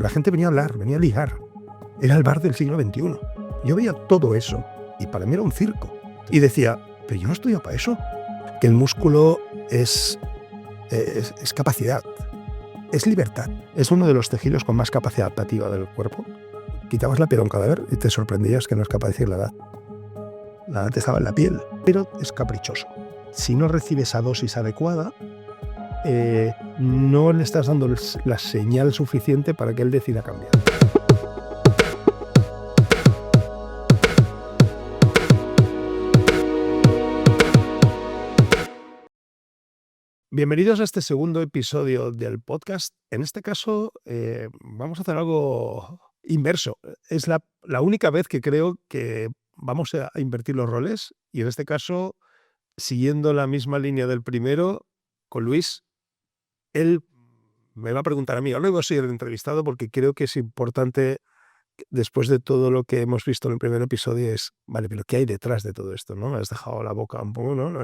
La gente venía a hablar, venía a ligar. Era el bar del siglo XXI. Yo veía todo eso y para mí era un circo. Y decía, pero yo no estudio para eso. Que el músculo es capacidad, es libertad. Es uno de los tejidos con más capacidad adaptativa del cuerpo. Quitabas la piel a un cadáver y te sorprendías que no es capaz de decir la edad. La edad estaba en la piel, pero es caprichoso. Si no recibe esa dosis adecuada, no le estás dando la señal suficiente para que él decida cambiar. Bienvenidos a este segundo episodio del podcast. En este caso vamos a hacer algo inverso. Es la única vez que creo que vamos a invertir los roles y en este caso, siguiendo la misma línea del primero, con Luis, él me va a preguntar a mí. Ahora voy a ser entrevistado porque creo que es importante, después de todo lo que hemos visto en el primer episodio, vale, pero ¿qué hay detrás de todo esto? ¿No? Me has dejado la boca un poco, ¿no?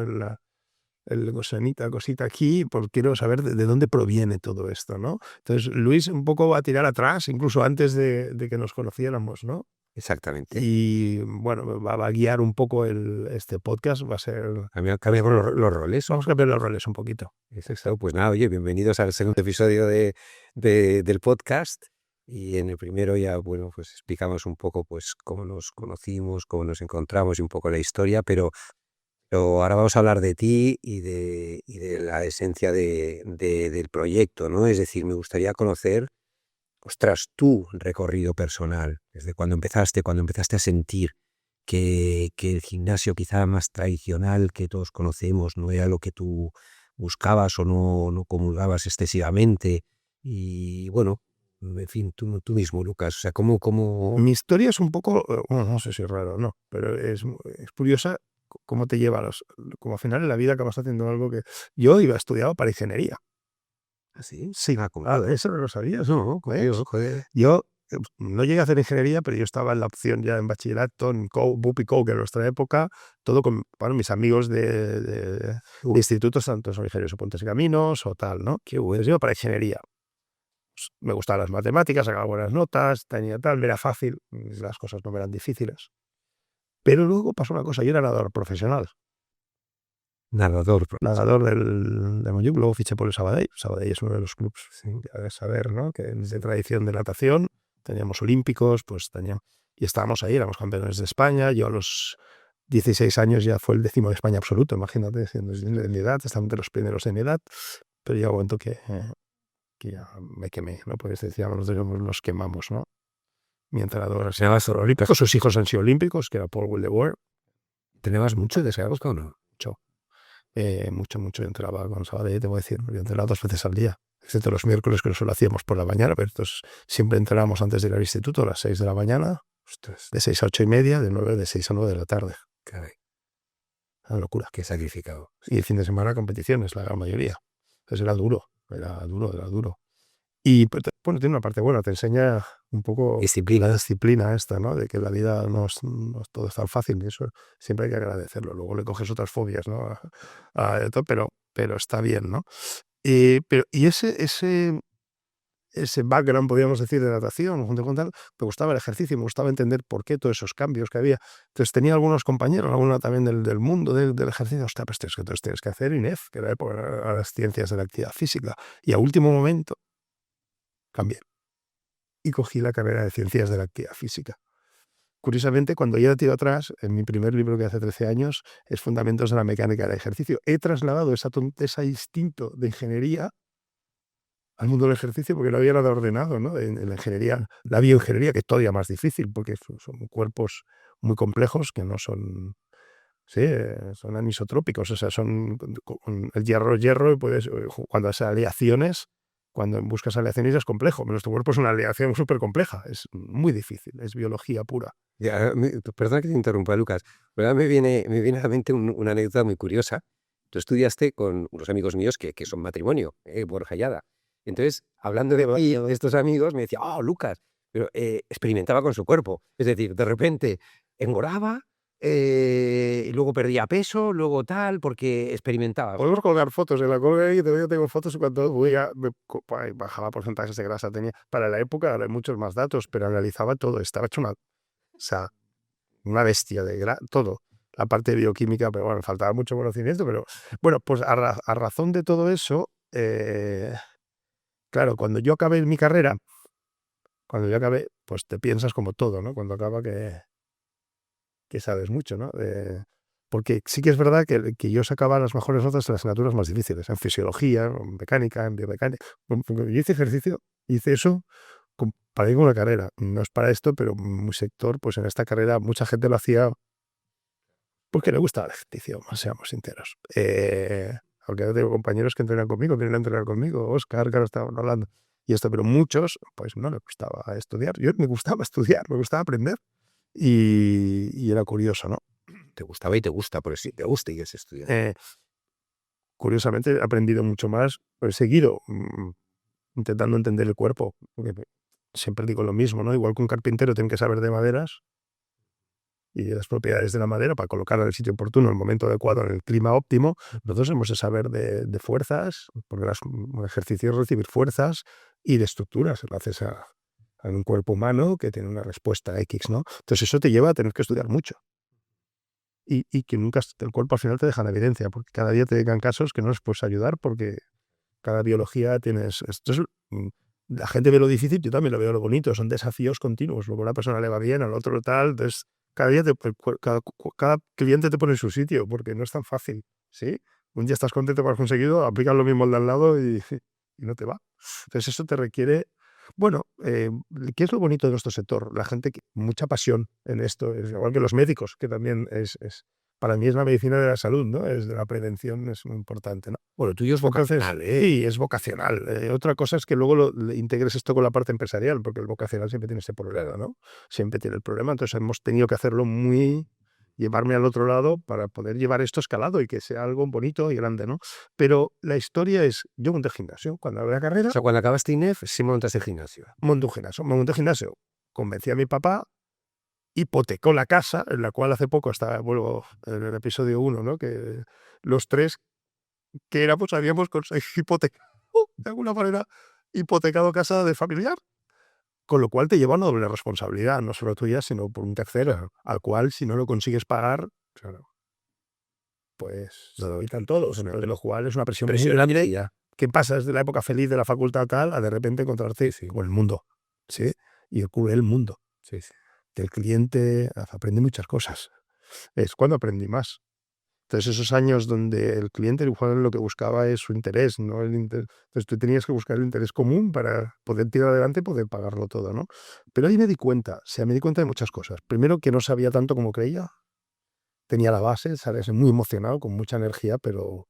El cosita aquí, pues quiero saber de dónde proviene todo esto, ¿no? Entonces, Luis un poco va a tirar atrás, incluso antes de que nos conociéramos, ¿no? Exactamente. Y bueno, va a guiar un poco este podcast, va a ser... Cambiamos los roles. Vamos a cambiar los roles un poquito. Exacto. Pues nada, oye, bienvenidos al segundo episodio del podcast. Y en el primero ya, bueno, pues explicamos un poco pues cómo nos conocimos, cómo nos encontramos y un poco la historia, pero ahora vamos a hablar de ti y de la esencia del proyecto, ¿no? Es decir, me gustaría conocer, ostras, tu recorrido personal, desde cuando empezaste a sentir que el gimnasio quizá más tradicional que todos conocemos no era lo que tú buscabas o no comulgabas excesivamente. Y bueno, en fin, tú mismo, Lucas, o sea, ¿cómo? Mi historia es un poco, bueno, no sé si es raro o no, pero es curiosa cómo te lleva como al final en la vida acabas haciendo algo que... Yo iba estudiado para ingeniería. ¿Así? Sí, eso no lo sabías, No, ¿ves? joder. Yo no llegué a hacer ingeniería, pero yo estaba en la opción ya en bachillerato, en BUP y COU, que en nuestra época, todo con mis amigos de institutos, tanto son ingenieros o puentes y caminos o tal, ¿no? Qué bueno. Entonces yo para ingeniería. Pues, me gustaban las matemáticas, sacaba buenas notas, tenía tal, me era fácil, las cosas no me eran difíciles. Pero luego pasó una cosa, yo era nadador profesional. Nadador. Nadador de Montjuic, luego fiché por el Sabadell. Sabadell es uno de los clubes, sí, que de saber, ¿no? Que es de tradición de natación. Teníamos olímpicos, pues y estábamos ahí, éramos campeones de España. Yo a los 16 años ya fue el 10º de España absoluto, imagínate, siendo de mi edad, estamos entre los primeros de mi edad. Pero llega un momento que ya me quemé, ¿no? Pues decíamos, nosotros nos quemamos, ¿no? Mi entrenador se llama olímpico, sus hijos han sido olímpicos, que era Paul Wildeboer. ¿Entrenabas mucho de esa época o no? Mucho. Yo entrenaba con Sabadell, te voy a decir, yo entrenaba 2 veces al día, excepto los miércoles que solo hacíamos por la mañana, pero entonces siempre entrenábamos antes de ir al instituto a las 6 de la mañana, Ostras, de 6 a 8:30, de 6 a 9 de la tarde. caray, Una locura. qué sacrificado. Y el fin de semana competiciones, la gran mayoría. Entonces era duro. Y bueno, tiene una parte buena, te enseña un poco Disciplina. la disciplina esta, ¿no? De que la vida no es todo es tan fácil y eso siempre hay que agradecerlo. Luego le coges otras fobias, ¿no? Pero está bien, ¿no? Y ese background, podríamos decir, de natación, junto con tal, me gustaba el ejercicio, me gustaba entender por qué todos esos cambios que había. Entonces tenía algunos compañeros, algunos también del mundo del ejercicio, hostia, pues tienes que hacer INEF, que era época a las ciencias de la actividad física. Y a último momento cambié y cogí la carrera de ciencias de la actividad física. Curiosamente, cuando ya tiro atrás, en mi primer libro que hace 13 años, es Fundamentos de la mecánica del ejercicio. He trasladado ese instinto de ingeniería al mundo del ejercicio porque no había nada ordenado, ¿no? En la ingeniería, la bioingeniería, que es todavía más difícil porque son cuerpos muy complejos que no son... Sí, son anisotrópicos, o sea, son con el hierro, y puedes, cuando haces aleaciones, cuando buscas aleaciones es complejo, pero nuestro cuerpo es una aleación súper compleja, es muy difícil, es biología pura. Ya, perdona que te interrumpa, Lucas, pero ahora me viene a la mente una anécdota muy curiosa. Tú estudiaste con unos amigos míos que son matrimonio, Borja y Ada. Entonces, hablando de estos amigos, me decía, Lucas, pero experimentaba con su cuerpo. Es decir, de repente engordaba, y luego perdía peso, luego tal, porque experimentaba. Podemos colgar fotos, en la colga ahí yo tengo fotos cuando bajaba porcentajes de grasa. Para la época hay muchos más datos, pero analizaba todo, estaba hecho o sea, una bestia de todo. La parte de bioquímica, pero bueno, faltaba mucho conocimiento, pero bueno, pues a razón de todo eso, claro, cuando yo acabé mi carrera, pues te piensas como todo, ¿no? Cuando acaba que sabes mucho, ¿no? Porque sí que es verdad que yo sacaba las mejores notas en las asignaturas más difíciles, en fisiología, en mecánica, en biomecánica. Yo hice ejercicio, hice eso para ir con una carrera. No es para esto, pero mi sector, pues en esta carrera mucha gente lo hacía porque le gustaba el ejercicio, seamos sinceros. Aunque tengo compañeros que entrenan conmigo, vienen a entrenar conmigo, Óscar, que ahora estaban hablando, y esto, pero muchos, pues no les gustaba estudiar. Yo me gustaba estudiar, me gustaba aprender, y era curioso, ¿no? Te gustaba y te gusta, porque sí, te gusta y es estudiar. Curiosamente he aprendido mucho más, he seguido intentando entender el cuerpo, porque siempre digo lo mismo, ¿no? Igual que un carpintero tiene que saber de maderas y de las propiedades de la madera para colocarla en el sitio oportuno, en el momento adecuado, en el clima óptimo. Nosotros hemos de saber de fuerzas, porque el ejercicio es recibir fuerzas y de estructuras. Lo haces a un cuerpo humano que tiene una respuesta X, ¿no? Entonces eso te lleva a tener que estudiar mucho. Y que nunca el cuerpo al final te deja en evidencia, porque cada día te llegan casos que no les puedes ayudar porque cada biología tienes... Entonces, la gente ve lo difícil, yo también lo veo lo bonito, son desafíos continuos. Luego a una persona le va bien, al otro tal, entonces cada día cada cliente te pone en su sitio, porque no es tan fácil, ¿sí? Un día estás contento por haber conseguido, aplicas lo mismo al de al lado y no te va. Entonces eso te requiere... Bueno, ¿qué es lo bonito de nuestro sector? La gente, mucha pasión en esto, es igual que los médicos, que también para mí es la medicina de la salud, ¿no? Es de la prevención, es muy importante, ¿no? Bueno, tuyo es vocacional, ¿eh? Sí, es vocacional. Otra cosa es que luego integres esto con la parte empresarial, porque el vocacional siempre tiene ese problema, ¿no? Siempre tiene el problema. Entonces hemos tenido que hacerlo llevarme al otro lado para poder llevar esto escalado y que sea algo bonito y grande, ¿no? Pero la historia es, yo monté gimnasio. Cuando acabé la carrera, O sea, cuando acabaste INEF, sí montaste el gimnasio. monté un gimnasio. Convencí a mi papá, hipotecó la casa, en la cual hace poco estaba, vuelvo en el episodio 1, ¿no? Que los tres que éramos, habíamos hipotecado, de alguna manera, hipotecado casa de familiar. Con lo cual te lleva una doble responsabilidad, no solo tuya, sino por un tercero, al cual si no lo consigues pagar, claro, pues lo quitan todos, ¿no? De lo cual es una presión muy grande. Ya. ¿Qué pasa desde la época feliz de la facultad tal a de repente encontrarte con el mundo? ¿Sí? Y ocurre el mundo. Sí. El cliente aprende muchas cosas. Es cuando aprendí más. Entonces, esos años donde el cliente lo que buscaba es su interés, ¿no? Entonces, tú tenías que buscar el interés común para poder tirar adelante y poder pagarlo todo, ¿no? Pero ahí me di cuenta, me di cuenta de muchas cosas. Primero, que no sabía tanto como creía. Tenía la base, ¿sabes? Muy emocionado, con mucha energía, pero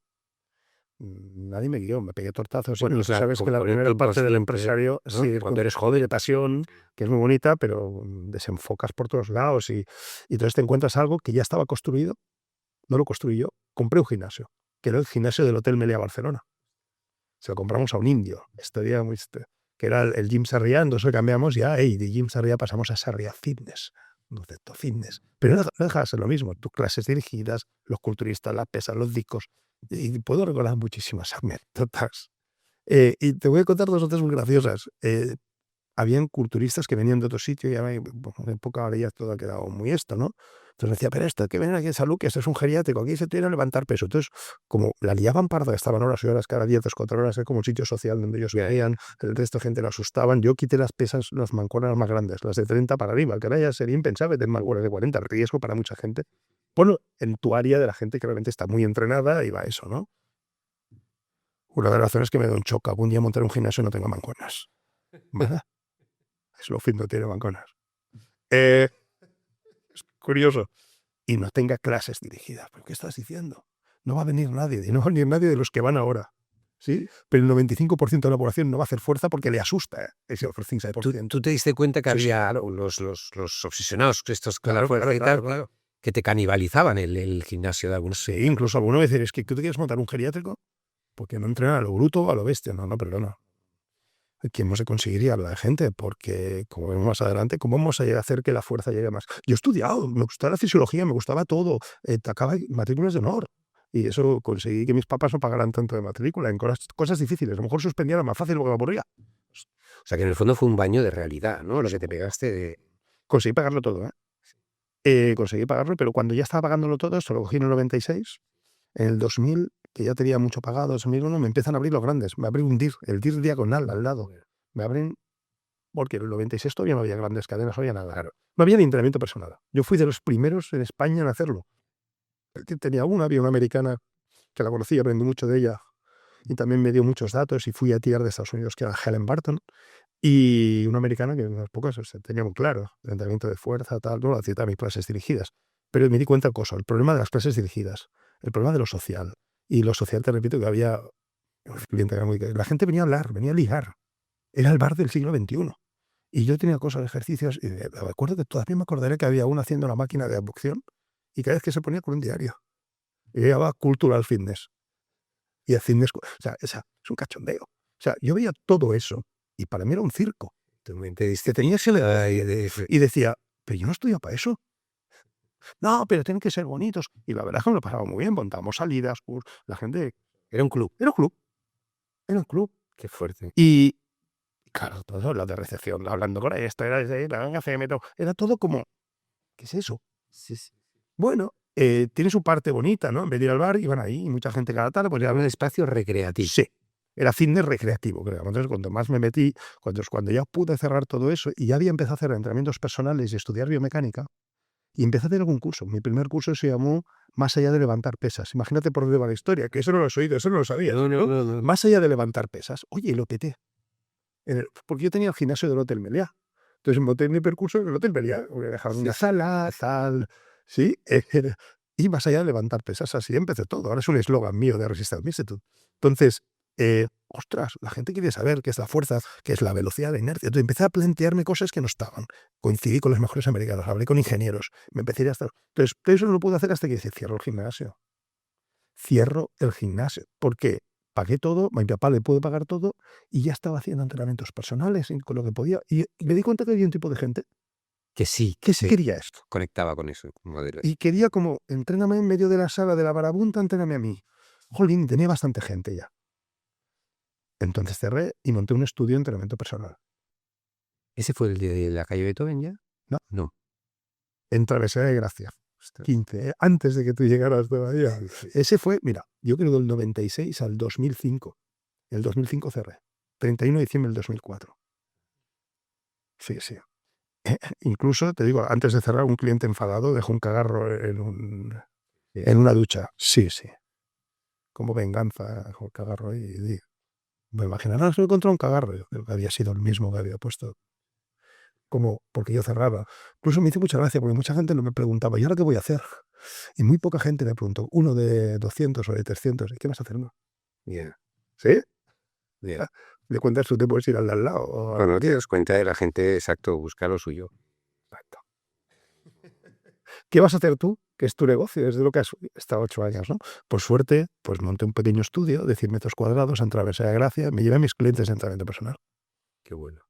nadie me guió, me pegué tortazos. Bueno, Incluso sabes que la primera parte del empresario, sí, cuando eres joven, de pasión, que es muy bonita, pero desenfocas por todos lados y entonces te encuentras algo que ya estaba construido. No lo construí yo, compré un gimnasio, que era el gimnasio del Hotel Meliá Barcelona. Se lo compramos a un indio, que era el Gym Sarriá, entonces lo cambiamos ya, de Gym Sarriá pasamos a Sarriá Fitness, concepto fitness. Pero no deja de ser lo mismo, tus clases dirigidas, los culturistas, las pesas, los discos, y puedo recordar muchísimas anécdotas. Y te voy a contar dos o tres muy graciosas. Habían culturistas que venían de otro sitio y en época ahora ya todo ha quedado muy esto, ¿no? Entonces decía, pero esto, que vienen aquí en salud, que esto es un geriátrico, aquí se tiene que levantar peso. Entonces, como la liaban parda, estaban horas y horas, cada día, 3-4 horas, era como un sitio social donde ellos veían, el resto de gente lo asustaban. Yo quité las pesas, las mancuernas más grandes, las de 30 para arriba, que ahora ya sería impensable tener mancuernas de 40, riesgo para mucha gente. Bueno, en tu área de la gente que realmente está muy entrenada, iba eso, ¿no? Una de las razones que me da un shock, algún día montar un gimnasio no tengo mancuernas. ¿Verdad? Slowfit no tiene mancuernas. Es curioso. Y no tenga clases dirigidas. ¿Pero qué estás diciendo? No va a venir nadie. Y no va a venir nadie de los que van ahora. ¿Sí? Pero el 95% de la población no va a hacer fuerza porque le asusta ese otro 5%. ¿Tú te diste cuenta que había los obsesionados, estos claro, que te canibalizaban el gimnasio de algunos? Sí, incluso alguno me dice, es que tú te quieres montar un geriátrico porque no entrenan a lo bruto o a lo bestia. No, perdona. ¿quién no se conseguiría la gente? Porque, como vemos más adelante, ¿cómo vamos a llegar a hacer que la fuerza llegue más? Yo he estudiado, me gustaba la fisiología, me gustaba todo, sacaba matrículas de honor. Y eso conseguí que mis papás no pagaran tanto de matrícula en cosas difíciles. A lo mejor suspendía era más fácil porque me aburría. O sea, que en el fondo fue un baño de realidad, ¿no? Lo que te pegaste de... Conseguí pagarlo todo, ¿eh? Conseguí pagarlo, pero cuando ya estaba pagándolo todo, esto lo cogí en el 96, en el 2000, que ya tenía mucho pagado, 2001, me empiezan a abrir los grandes. Me abre un DIR, el DIR diagonal al lado. Me abren, porque en el 96 todavía no había grandes cadenas, no había nada. Claro. No había ni entrenamiento personal. Yo fui de los primeros en España en hacerlo. Tenía había una americana que la conocí, aprendí mucho de ella y también me dio muchos datos y fui a tirar de Estados Unidos, que era Helen Barton, y una americana que unas pocas tenía muy claro, el entrenamiento de fuerza, tal, no lo hacía también clases dirigidas. Pero me di cuenta de cosas, el problema de las clases dirigidas, el problema de lo social. Y lo social, te repito, que había un cliente que era la gente venía a hablar, venía a ligar. Era el bar del siglo XXI. Y yo tenía cosas, ejercicios, y me acuerdo que todavía me acordaré que había uno haciendo una máquina de abducción y cada vez que se ponía con un diario. Y llamaba Cultural Fitness. Y el fitness, o sea, es un cachondeo. O sea, yo veía todo eso y para mí era un circo. Tu mente Que tenía ese y decía, pero yo no estudio para eso. No, pero tienen que ser bonitos. Y la verdad es que me lo pasaba muy bien. Montábamos salidas, la gente... Era un club. Era un club. Era un club. Qué fuerte. Y claro, todo lo de recepción, hablando con esto, era todo como, ¿qué es eso? Sí, sí. Bueno, tiene su parte bonita, ¿no? En vez de ir al bar, iban ahí, y mucha gente cada tarde, pues ya Un espacio recreativo. sí, era fitness recreativo, creo. Entonces, cuando más me metí, cuando ya pude cerrar todo eso y ya había empezado a hacer entrenamientos personales y estudiar biomecánica, y empecé a hacer algún curso. Mi primer curso se llamó Más allá de levantar pesas. Imagínate por dónde va la historia, que eso no lo has oído, eso no lo sabía. No. Más allá de levantar pesas. Oye, lo peté. Porque yo tenía el gimnasio del Hotel Meliá. Entonces monté mi percurso en el Hotel Meliá. Voy a dejar una sala, tal. ¿Sí? Y más allá de levantar pesas, así empecé todo. Ahora es un eslogan mío de Resistance Institute. Entonces, ostras, la gente quiere saber qué es la fuerza, qué es la velocidad, la inercia. Entonces empecé a plantearme cosas que no estaban. Coincidí con los mejores americanos, hablé con ingenieros, me empecé a ir hasta... Entonces, eso no lo pude hacer hasta que dije, cierro el gimnasio. Cierro el gimnasio. ¿Por qué? Pagué todo, mi papá le pude pagar todo y ya estaba haciendo entrenamientos personales con lo que podía. Y me di cuenta que había un tipo de gente Que sí. que sí quería esto. Conectaba con eso. Modelo. Y quería como, entréname en medio de la sala de la marabunta, entréname a mí. Jolín, tenía bastante gente ya. Entonces cerré y monté un estudio de entrenamiento personal. ¿Ese fue el de la calle Beethoven ya? No. No. En Travesera de Gracia. Ostras. 15, antes de que tú llegaras todavía. Ese fue, mira, yo creo del 96 al 2005. El 2005 cerré. 31 de diciembre del 2004. Sí, sí. Incluso, te digo, antes de cerrar, un cliente enfadado dejó un cagarro en una ducha. Sí, sí. Como venganza, dejó el cagarro ahí. Me imaginarás que encontró un cagarro. Había sido el mismo que había puesto. Como porque yo cerraba. Incluso me hizo mucha gracia porque mucha gente no me preguntaba, ¿y ahora qué voy a hacer? Y muy poca gente me preguntó, uno de 200 o de 300, ¿y qué vas a hacer? Yeah. ¿Sí? Yeah. ¿Le cuentas tú te puedes ir al de al lado? Bueno, te das cuenta de la gente, exacto, busca lo suyo. Exacto. ¿Qué vas a hacer tú? Que es tu negocio, desde lo que has estado 8 años, ¿no? Por suerte, pues monté un pequeño estudio de 100 metros cuadrados en Travesera de Gracia, me llevé a mis clientes de entrenamiento personal. Qué bueno.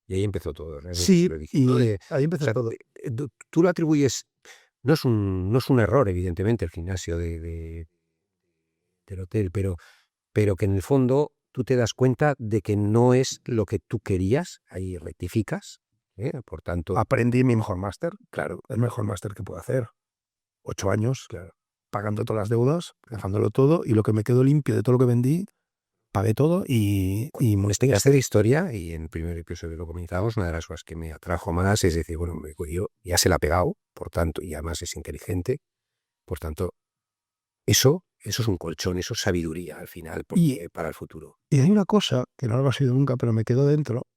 Y ahí empezó todo. Sí, y de, ahí empezó todo. Tú lo atribuyes, no es un error, evidentemente, el gimnasio del hotel, pero que en el fondo tú te das cuenta de que no es lo que tú querías, ahí rectificas, por tanto... Aprendí mi mejor máster, claro, el mejor máster que puedo hacer. 8 años, Claro. pagando todas las deudas, dejándolo todo, y lo que me quedó limpio de todo lo que vendí, pagué todo y Investigaste de historia y en el primer episodio lo comentábamos, una de las cosas que me atrajo más es decir, bueno, yo ya se la ha pegado, por tanto, y además es inteligente, por tanto, eso es un colchón, eso es sabiduría al final para el futuro. Y hay una cosa que no lo ha sido nunca, pero me quedó dentro.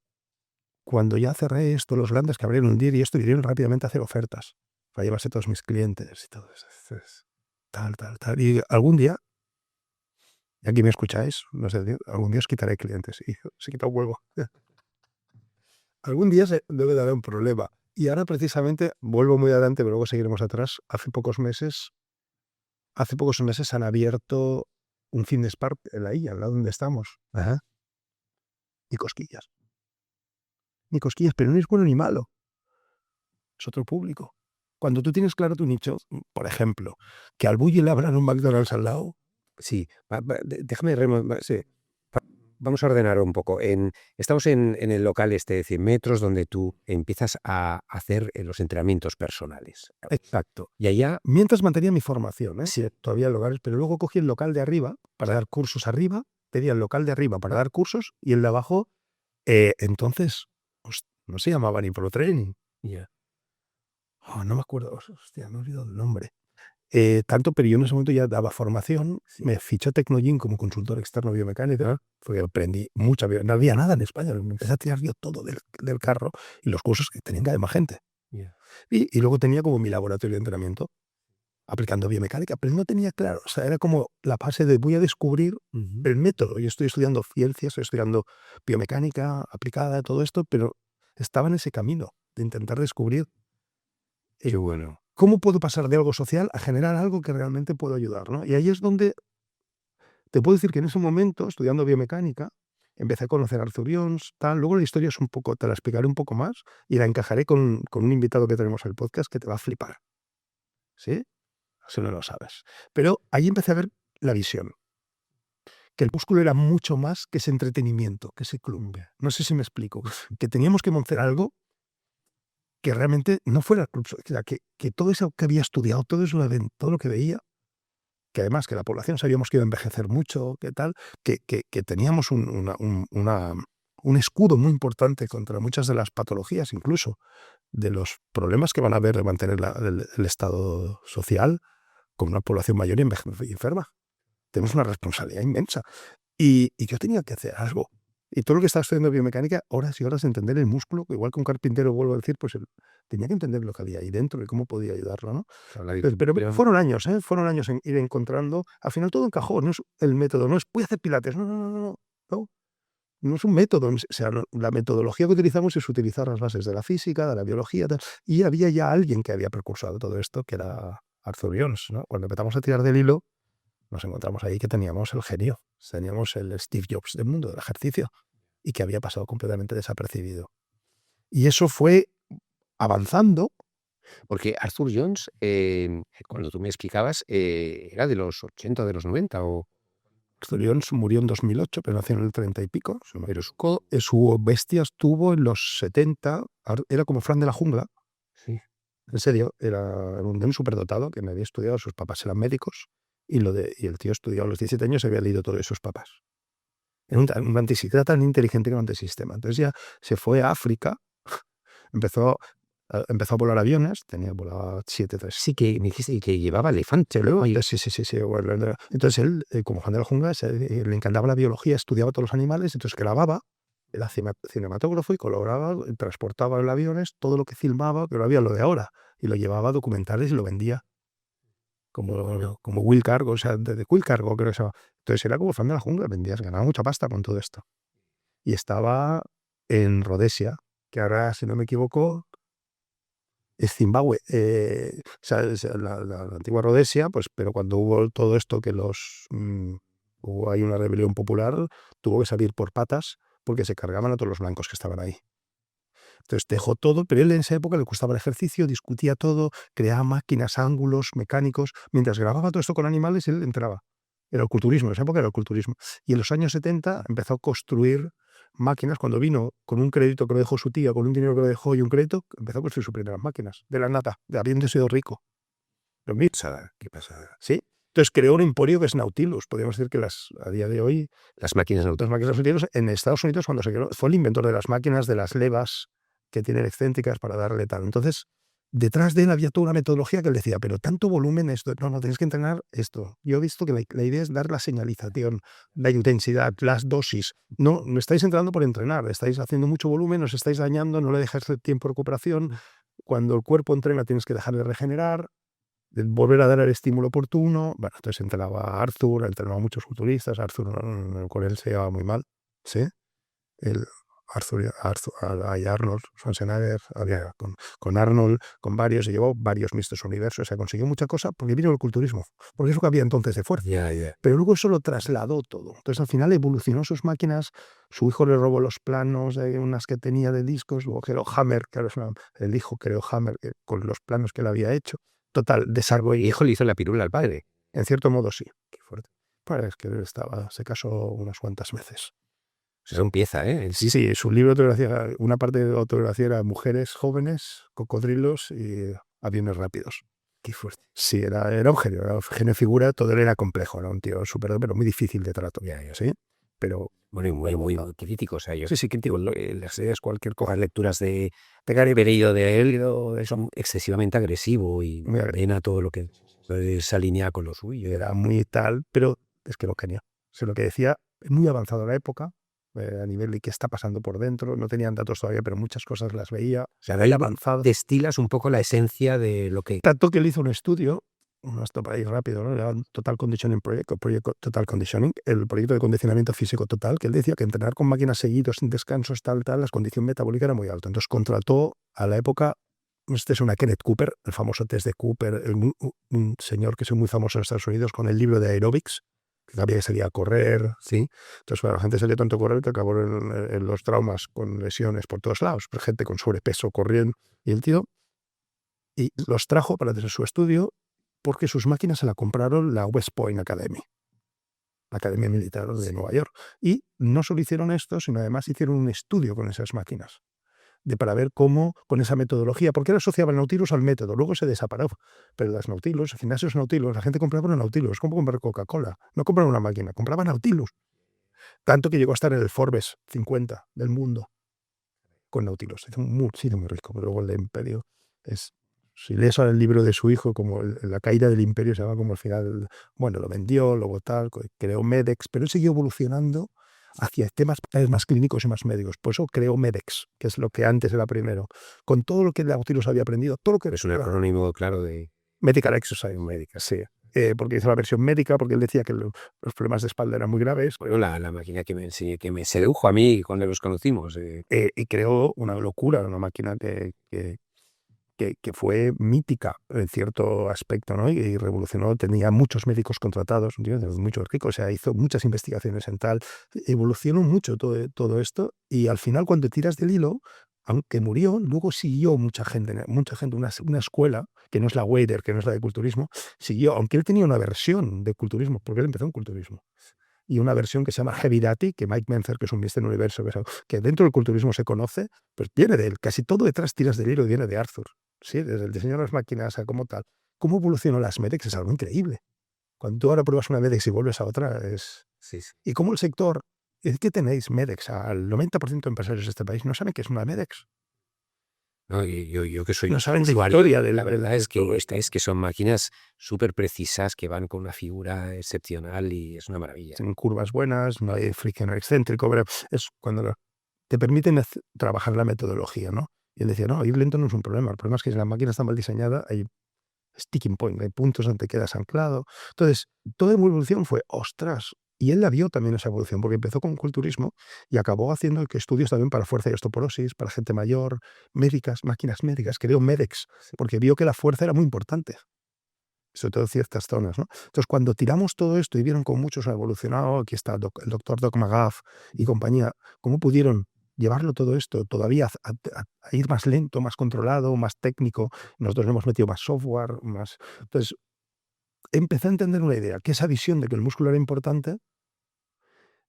Cuando ya cerré esto, los grandes que abrieron un DIR y esto vinieron rápidamente a hacer ofertas para llevarse todos mis clientes y todo eso. Tal. Y algún día, y aquí me escucháis, no sé, algún día os quitaré clientes. Y se quita un huevo. Algún día se debe de haber un problema. Y ahora precisamente, vuelvo muy adelante, pero luego seguiremos atrás. Hace pocos meses han abierto un fitness park en la Illa, al lado donde estamos. Ajá. Y cosquillas. ni cosquillas, pero no es bueno ni malo. Es otro público. Cuando tú tienes claro tu nicho, por ejemplo, que al Bulli le abran un McDonald's al lado. Sí, déjame, sí. Vamos a ordenar un poco. Estamos en el local este de 100 metros donde tú empiezas a hacer los entrenamientos personales. Exacto. Y allá, Mientras mantenía mi formación, sí, todavía lugares, pero luego cogí el local de arriba para dar cursos arriba, pedía el local de arriba para dar cursos y el de abajo, entonces, no se llamaba ni Pro Training. No me acuerdo, hostia, me he olvidado el nombre. Tanto, pero yo en ese momento ya daba formación, me fichó Tecnogym como consultor externo biomecánica, porque aprendí mucha no había nada en España, me empecé a tirar yo todo del carro y los cursos que tenían cada más gente. Y luego tenía como mi laboratorio de entrenamiento, aplicando biomecánica, pero no tenía claro, o sea, era como la fase de voy a descubrir el método. Yo estoy estudiando ciencias, estoy estudiando biomecánica aplicada, todo esto, pero estaba en ese camino de intentar descubrir qué bueno. cómo puedo pasar de algo social a generar algo que realmente puedo ayudar, ¿no? Y ahí es donde te puedo decir que en ese momento, estudiando biomecánica, empecé a conocer a Arthur Jones, tal. Luego la historia es un poco, te la explicaré un poco más y la encajaré con un invitado que tenemos en el podcast que te va a flipar. ¿Sí? Si no lo sabes. Pero ahí empecé a ver la visión. Que el músculo era mucho más que ese entretenimiento, que ese club. No sé si me explico. Que teníamos que montar algo que realmente no fuera el club. Que todo eso que había estudiado, todo eso, todo lo que veía, que además que la población sabíamos que iba a envejecer mucho, que tal, que teníamos un escudo muy importante contra muchas de las patologías, incluso de los problemas que van a haber de mantener el estado social con una población mayor y enferma. Tenemos una responsabilidad inmensa. Y yo tenía que hacer algo. Y todo lo que estaba estudiando biomecánica, horas y horas de entender el músculo, igual que un carpintero, vuelvo a decir, pues tenía que entender lo que había ahí dentro y cómo podía ayudarlo, ¿no? Pero fueron años en ir encontrando. Al final todo encajó, no es el método, no es voy a hacer pilates, no es un método. O sea, la metodología que utilizamos es utilizar las bases de la física, de la biología, tal, y había ya alguien que había precursado todo esto, que era Arthur Jones, ¿no? Cuando empezamos a tirar del hilo, nos encontramos ahí que teníamos el genio, teníamos el Steve Jobs del mundo del ejercicio y que había pasado completamente desapercibido. Y eso fue avanzando. Porque Arthur Jones, cuando tú me explicabas, era de los 80, de los 90 o... Arthur Jones murió en 2008, pero nació en el 30 y pico. Pero su bestia estuvo en los 70, era como Fran de la jungla. Sí. En serio, era un superdotado que me había estudiado, sus papás eran médicos y el tío estudió a los 17 años y había leído todo de sus papás. Era un antisistema tan inteligente que un antisistema. Entonces ya se fue a África, empezó a volar aviones, volaba 737. Sí, que me dijiste que llevaba elefante luego. Sí. Bueno, entonces él, como Juan de la Jungla, le encantaba la biología, estudiaba todos los animales, entonces grababa, era cinematógrafo y colaboraba, transportaba en aviones todo lo que filmaba, pero había lo de ahora, y lo llevaba a documentales y lo vendía. Como Will Cargo, o sea, de Will Cargo creo que se llama. Entonces era como Fan de la Jungla, ganaba mucha pasta con todo esto. Y estaba en Rhodesia, que ahora, si no me equivoco, es Zimbabue. O sea, la antigua Rhodesia, pues, pero cuando hubo todo esto que hubo ahí una rebelión popular, tuvo que salir por patas porque se cargaban a todos los blancos que estaban ahí. Entonces dejó todo, pero él en esa época le gustaba el ejercicio, discutía todo, creaba máquinas, ángulos, mecánicos. Mientras grababa todo esto con animales, él entraba. Era el culturismo, en esa época era el culturismo. Y en los años 70 empezó a construir máquinas. Cuando vino con un crédito que lo dejó su tía, con un dinero que lo dejó y un crédito, empezó a construir sus primeras máquinas, de la nata, de habiendo sido rico. ¿Qué pasa? ¿Sí? Entonces creó un emporio que es Nautilus. Podríamos decir que a día de hoy, las máquinas Nautilus, en Estados Unidos, cuando se creó, fue el inventor de las máquinas, de las levas que tienen excéntricas para darle tal. Entonces, detrás de él había toda una metodología que él decía, pero tanto volumen esto, no, tenéis que entrenar esto. Yo he visto que la idea es dar la señalización, la intensidad, las dosis. No estáis entrenando por entrenar, estáis haciendo mucho volumen, os estáis dañando, no le dejáis el tiempo de recuperación. Cuando el cuerpo entrena tienes que dejar de regenerar, de volver a dar el estímulo oportuno. Bueno, entonces entrenaba a Arthur, entrenaba a muchos culturistas, Arthur con él se llevaba muy mal, ¿sí? Arnold Schwarzenegger, con Arnold, con varios, se llevó varios Misters Universo, se consiguió mucha cosa porque vino el culturismo, porque es lo que había entonces de fuerza. Pero luego eso lo trasladó todo. Entonces al final evolucionó sus máquinas, su hijo le robó los planos de unas que tenía de discos, luego creó Hammer, que ahora el hijo creó Hammer con los planos que él había hecho. Total, desarrolló. El hijo le hizo la pirula al padre. En cierto modo sí. Qué fuerte. Pues es que se casó unas cuantas veces. Eso empieza, ¿eh? Sí, su libro de autobiografía, una parte de autobiografía era mujeres jóvenes, cocodrilos y aviones rápidos. Qué fuerte. Sí, era un genio, era un genio de figura, todo él era complejo, era un tío súper, pero muy difícil de trato. ¿Sí? Pero bueno, y muy crítico, o sea, yo sí, crítico. Las ideas, cualquier cosa, lecturas de Pegar y Vereido de él, son excesivamente agresivo y ordena todo lo que se alinea con lo suyo. Era muy tal, pero es que lo genio. O sea, lo que decía, muy avanzado en la época, a nivel de qué está pasando por dentro, no tenían datos todavía, pero muchas cosas las veía. O sea, de ahí avanzado. Destilas un poco la esencia de lo que... Tanto que él hizo un estudio, esto para ir rápido, ¿no? Total Conditioning Project, Proyecto Total Conditioning, el proyecto de condicionamiento físico total, que él decía que entrenar con máquinas seguidos, sin descansos, tal, la condición metabólica era muy alta. Entonces contrató a la época, este es una Kenneth Cooper, el famoso test de Cooper, un señor que es muy famoso en Estados Unidos con el libro de aerobics, que había que salir a correr, ¿sí? Entonces, la gente salía tanto a correr que acabó en los traumas con lesiones por todos lados, pero gente con sobrepeso corriendo. Y el tío y los trajo para hacer su estudio porque sus máquinas se la compraron la West Point Academy, la Academia Militar de Nueva York. Y no solo hicieron esto, sino además hicieron un estudio con esas máquinas para ver cómo, con esa metodología, porque él asociaba el Nautilus al método, luego se desapareció, pero las Nautilus, gimnasios Nautilus, la gente compraba un Nautilus, como comprar Coca-Cola, no compraban una máquina, compraban Nautilus, tanto que llegó a estar en el Forbes 50 del mundo con Nautilus. Es un sitio muy rico, pero luego el imperio es... Si lees ahora el libro de su hijo, como la caída del imperio, se llama como al final, bueno, lo vendió, luego tal, creó Medex, pero él siguió evolucionando hacia temas más clínicos y más médicos. Por eso creó Medex, que es lo que antes era primero. Con todo lo que Nautilus había aprendido, todo lo que... Es un acrónimo, claro, de... Medical Exercise, médica, sí. Porque hizo la versión médica, porque él decía que los problemas de espalda eran muy graves. Bueno, la máquina que me enseñé, que me sedujo a mí cuando los conocimos. Y creó una locura, una máquina que fue mítica en cierto aspecto, ¿no? Y revolucionó, tenía muchos médicos contratados, muchos ricos, o sea, hizo muchas investigaciones en tal, evolucionó mucho todo esto, y al final cuando tiras del hilo, aunque murió, luego siguió mucha gente, una escuela, que no es la Wader, que no es la de culturismo, siguió, aunque él tenía una versión de culturismo, porque él empezó en culturismo, y una versión que se llama Heavy Duty, que Mike Mentzer, que es un Mister Universo, que dentro del culturismo se conoce, pues viene de él, casi todo detrás tiras del hilo y viene de Arthur. Sí, desde el diseño de las máquinas como tal. ¿Cómo evolucionó las Medex? Es algo increíble. Cuando tú ahora pruebas una Medex y vuelves a otra, es... Sí. Y cómo el sector, es que tenéis Medex, al 90% de empresarios de este país no saben qué es una Medex. No, yo que soy... No saben la historia de la verdad es que son máquinas súper precisas que van con una figura excepcional y es una maravilla. Tienen curvas buenas, no hay fricción excéntrico, pero es cuando te permiten trabajar la metodología, ¿no? Y él decía, no, ir lento no es un problema. El problema es que si la máquina está mal diseñada, hay sticking point, hay puntos donde quedas anclado. Entonces, toda evolución fue, ostras, y él la vio también esa evolución, porque empezó con culturismo y acabó haciendo estudios también para fuerza y osteoporosis, para gente mayor, médicas, máquinas médicas, creó Medex, porque vio que la fuerza era muy importante, sobre todo en ciertas zonas, ¿no? Entonces, cuando tiramos todo esto y vieron cómo muchos han evolucionado, aquí está el doctor Doc McGuff y compañía, cómo pudieron llevarlo todo esto todavía a ir más lento, más controlado, más técnico. Nosotros le hemos metido más software, más... Entonces, empecé a entender una idea, que esa visión de que el músculo era importante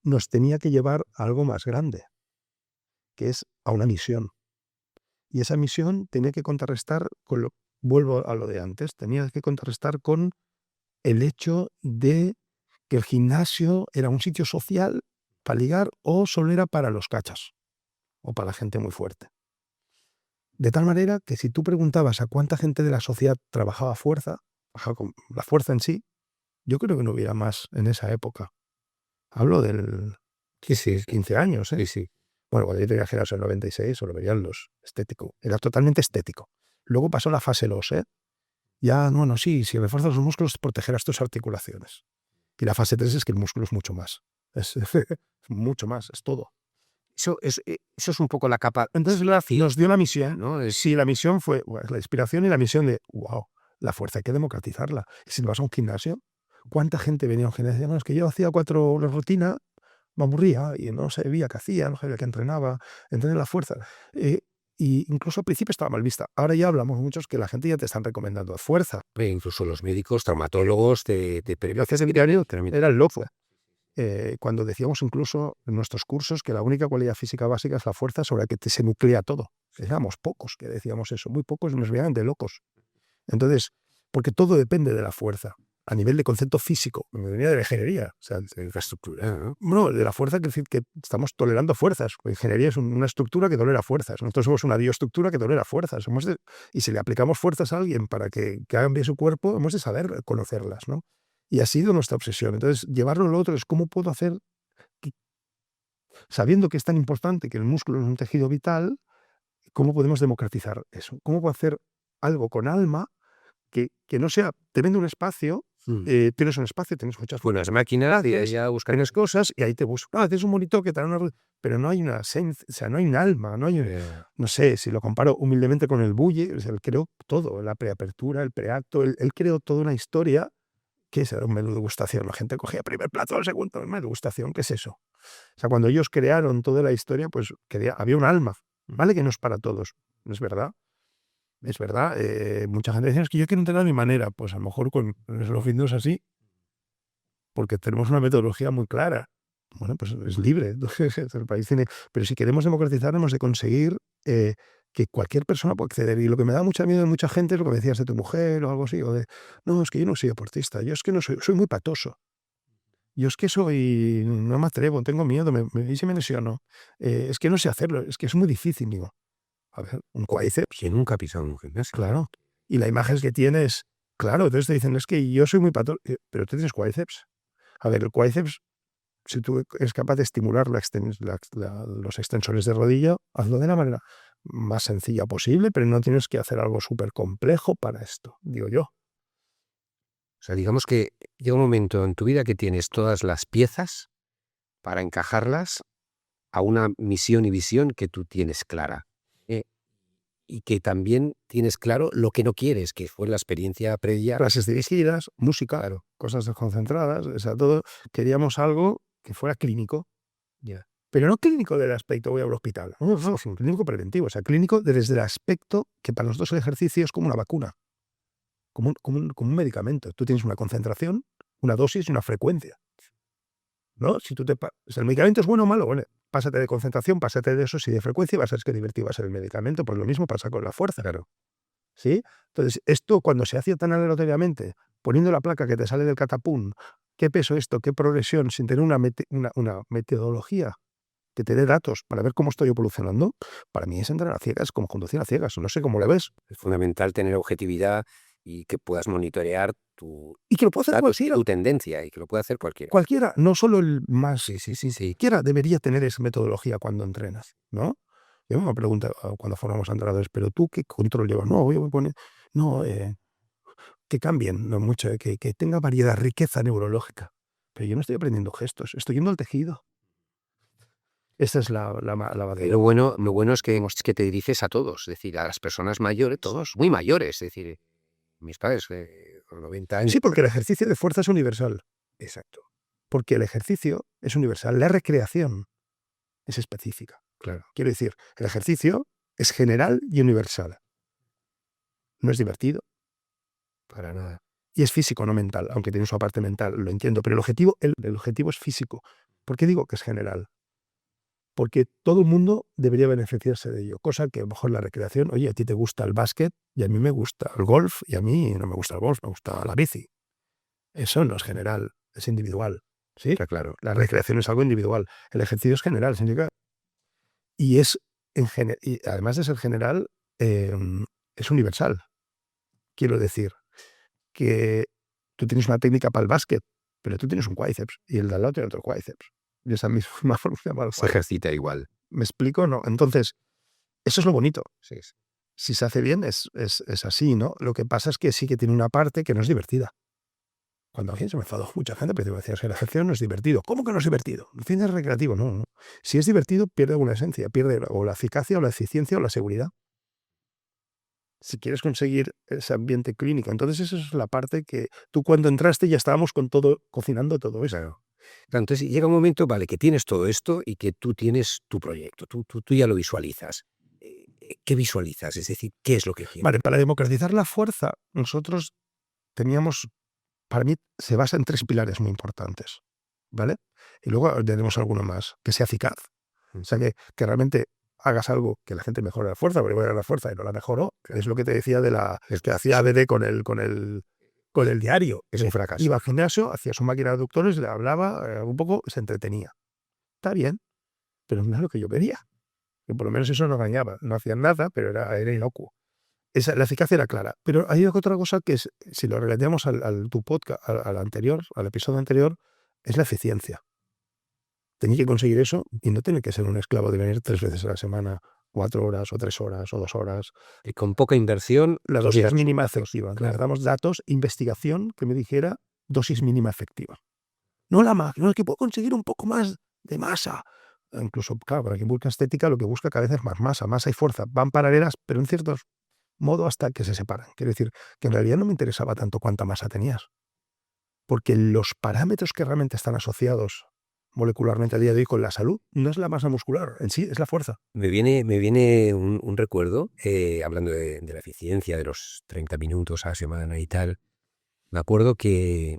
nos tenía que llevar a algo más grande, que es a una misión. Y esa misión tenía que contrarrestar con lo... Vuelvo a lo de antes, tenía que contrarrestar con el hecho de que el gimnasio era un sitio social para ligar o solo era para los cachas o para la gente muy fuerte. De tal manera que si tú preguntabas a cuánta gente de la sociedad trabajaba fuerza, con la fuerza en sí, yo creo que no hubiera más en esa época. Hablo del 15 años, ¿eh? Sí. Bueno, cuando yo tenía gimnasio en el 96, solo veían los estéticos. Era totalmente estético. Luego pasó la fase LOS, ¿eh? Ya, bueno, sí, si refuerzas los músculos, protegerás tus articulaciones. Y la fase 3 es que el músculo es mucho más. Es mucho más, es todo. Eso es un poco la capa. Entonces nos dio la misión, ¿no? Sí, la misión fue la inspiración y la misión de, wow, la fuerza hay que democratizarla. Si vas a un gimnasio, ¿cuánta gente venía a un gimnasio? No, es que yo hacía 4 horas rutina, me aburría y no sabía qué hacía, no sabía qué entrenaba, entrené la fuerza. Y incluso al principio estaba mal vista. Ahora ya hablamos muchos que la gente ya te están recomendando fuerza. Incluso los médicos, traumatólogos, Yo hacía seminario, era el loco. Cuando decíamos incluso en nuestros cursos que la única cualidad física básica es la fuerza sobre la que se nuclea todo. Éramos pocos que decíamos eso, muy pocos, nos veían de locos. Entonces, porque todo depende de la fuerza, a nivel de concepto físico, me venía de la ingeniería, o sea, de infraestructura, ¿no? bueno, de la fuerza, quiere decir que estamos tolerando fuerzas. La ingeniería es una estructura que tolera fuerzas. Nosotros somos una bioestructura que tolera fuerzas. Y si le aplicamos fuerzas a alguien para que hagan bien su cuerpo, hemos de saber conocerlas, ¿no? Y ha sido nuestra obsesión. Entonces, llevarlo a lo otro es cómo puedo hacer, que, sabiendo que es tan importante que el músculo es un tejido vital, cómo podemos democratizar eso. ¿Cómo puedo hacer algo con alma que no sea, te vende un espacio, tienes un espacio, tienes muchas Unas máquinas y ya buscar. tienes cosas y ahí te buscas, tienes un monitor que te da pero no hay una esencia, o sea, no hay un alma, no sé, si lo comparo humildemente con el Bulle, o sea, él creó todo, la preapertura, el preacto, él creó toda una historia que era un menú de degustación. La gente cogía primer plato, el segundo, menú de degustación, ¿qué es eso? O sea, cuando ellos crearon toda la historia, pues había un alma, ¿vale? Que no es para todos, ¿no es verdad? Es verdad, mucha gente decía, es que yo quiero entrenar a mi manera, pues a lo mejor con los Windows así, porque tenemos una metodología muy clara. Bueno, pues es libre, el país tiene, pero si queremos democratizar hemos de conseguir que cualquier persona pueda acceder. Y lo que me da mucho miedo de mucha gente es lo que decías de tu mujer o algo así, o de, no, es que yo no soy deportista, yo es que no soy muy patoso. Yo es que no me atrevo, tengo miedo, y si me lesiono. Es que no sé hacerlo, es que es muy difícil, digo. A ver, un cuádriceps. Que nunca ha pisado un gimnasio. Claro. Y la imagen que tienes, claro, entonces te dicen, es que yo soy muy patoso, pero tú tienes cuádriceps. A ver, el cuádriceps, si tú eres capaz de estimular los extensores de rodilla, hazlo de la manera más sencilla posible, pero no tienes que hacer algo súper complejo para esto, digo yo. O sea, digamos que llega un momento en tu vida que tienes todas las piezas para encajarlas a una misión y visión que tú tienes clara. Y que también tienes claro lo que no quieres, que fue la experiencia previa. Clases dirigidas, música, claro, cosas desconcentradas, o sea, todo. Queríamos algo que fuera clínico. Yeah. Pero no clínico del aspecto voy al hospital, no, es un clínico preventivo, o sea, clínico desde el aspecto que para nosotros el ejercicio es como una vacuna, como un medicamento. Tú tienes una concentración, una dosis y una frecuencia, ¿no? Si el medicamento es bueno o malo, bueno, pásate de concentración, pásate de dosis y de frecuencia y vas a ver qué divertido va a ser el medicamento. Pues lo mismo pasa con la fuerza, claro. ¿Sí? Entonces, esto cuando se hacía tan aleatoriamente, poniendo la placa que te sale del catapum, qué peso esto, qué progresión, sin tener una metodología que te dé datos para ver cómo estoy evolucionando, para mí es entrar a ciegas, como conducir a ciegas. No sé cómo lo ves. Es fundamental tener objetividad y que puedas monitorear y que lo pueda hacer cualquiera. Tu tendencia, y que lo pueda hacer cualquiera. Cualquiera, no solo el más. Sí. Cualquiera debería tener esa metodología cuando entrenas, ¿no? Yo me pregunto cuando formamos entrenadores, pero tú qué control llevas. No, voy a poner. No, que cambien, no mucho, que tenga variedad, riqueza neurológica. Pero yo no estoy aprendiendo gestos, estoy yendo al tejido. Esa es la batalla. Lo bueno es que te diriges a todos, es decir, a las personas mayores, todos muy mayores, es decir, mis padres, con 90 años. Sí, porque el ejercicio de fuerza es universal. Exacto. Porque el ejercicio es universal, la recreación es específica. Claro. Quiero decir, el ejercicio es general y universal. No es divertido. Para nada. Y es físico, no mental, aunque tiene su parte mental, lo entiendo, pero el objetivo es físico. ¿Por qué digo que es general? Porque todo el mundo debería beneficiarse de ello, cosa que a lo mejor la recreación, oye, a ti te gusta el básquet y a mí me gusta el golf y a mí no me gusta el golf, me gusta la bici. Eso no es general, es individual. ¿Sí? Está claro. La recreación es algo individual. El ejercicio es general, significa. Y y además de ser general, es universal. Quiero decir que tú tienes una técnica para el básquet, pero tú tienes un cuádriceps y el de al lado tiene otro cuádriceps. Y esa misma forma se ejercita igual. ¿Me explico? No. Entonces, eso es lo bonito. Sí. Si se hace bien, es así, ¿no? Lo que pasa es que sí que tiene una parte que no es divertida. cuando alguien se me enfadó, mucha gente me decía que el ejercicio no es divertido. ¿Cómo que no es divertido? El fin es recreativo, no, no. Si es divertido, pierde una esencia, pierde o la eficacia, o la eficiencia, o la seguridad. Si quieres conseguir ese ambiente clínico. Entonces esa es la parte que tú cuando entraste ya estábamos con todo, cocinando todo eso. Claro. Claro, entonces llega un momento, vale, que tienes todo esto y que tú tienes tu proyecto, tú ya lo visualizas. ¿Qué visualizas? Es decir, ¿qué es lo que quieres? Vale, para democratizar la fuerza, nosotros teníamos, para mí, se basa en 3 pilares muy importantes, ¿vale? Y luego tenemos alguno más, que sea eficaz. O sea, que realmente hagas algo que la gente mejore la fuerza, porque bueno, la fuerza y no la mejoró, es lo que te decía de la que hacía ABD con el diario. Es un fracaso. Iba al gimnasio, hacía su máquina de aductores, le hablaba, un poco, se entretenía. Está bien, pero no es lo que yo pedía. Que por lo menos eso no engañaba. No hacían nada, pero era inocuo. La eficacia era clara. Pero hay otra cosa que es, si lo relativamos tu podcast, al anterior, al episodio anterior, es la eficiencia. Tenía que conseguir eso y no tiene que ser un esclavo de venir 3 veces a la semana, 4 horas o 3 horas o 2 horas. Y con poca inversión, La dosis mínima efectiva. Claro. Necesitamos datos, investigación que me dijera dosis mínima efectiva. No la más, no es que puedo conseguir un poco más de masa. Incluso, claro, para quien busca estética, lo que busca cada vez es más masa y fuerza. Van paralelas, pero en cierto modo hasta que se separan. Quiero decir, que en realidad no me interesaba tanto cuánta masa tenías. Porque los parámetros que realmente están asociados molecularmente a día de hoy con la salud no es la masa muscular en sí, es la fuerza. Me viene un recuerdo, hablando de la eficiencia, de los 30 minutos a la semana y tal. Me acuerdo que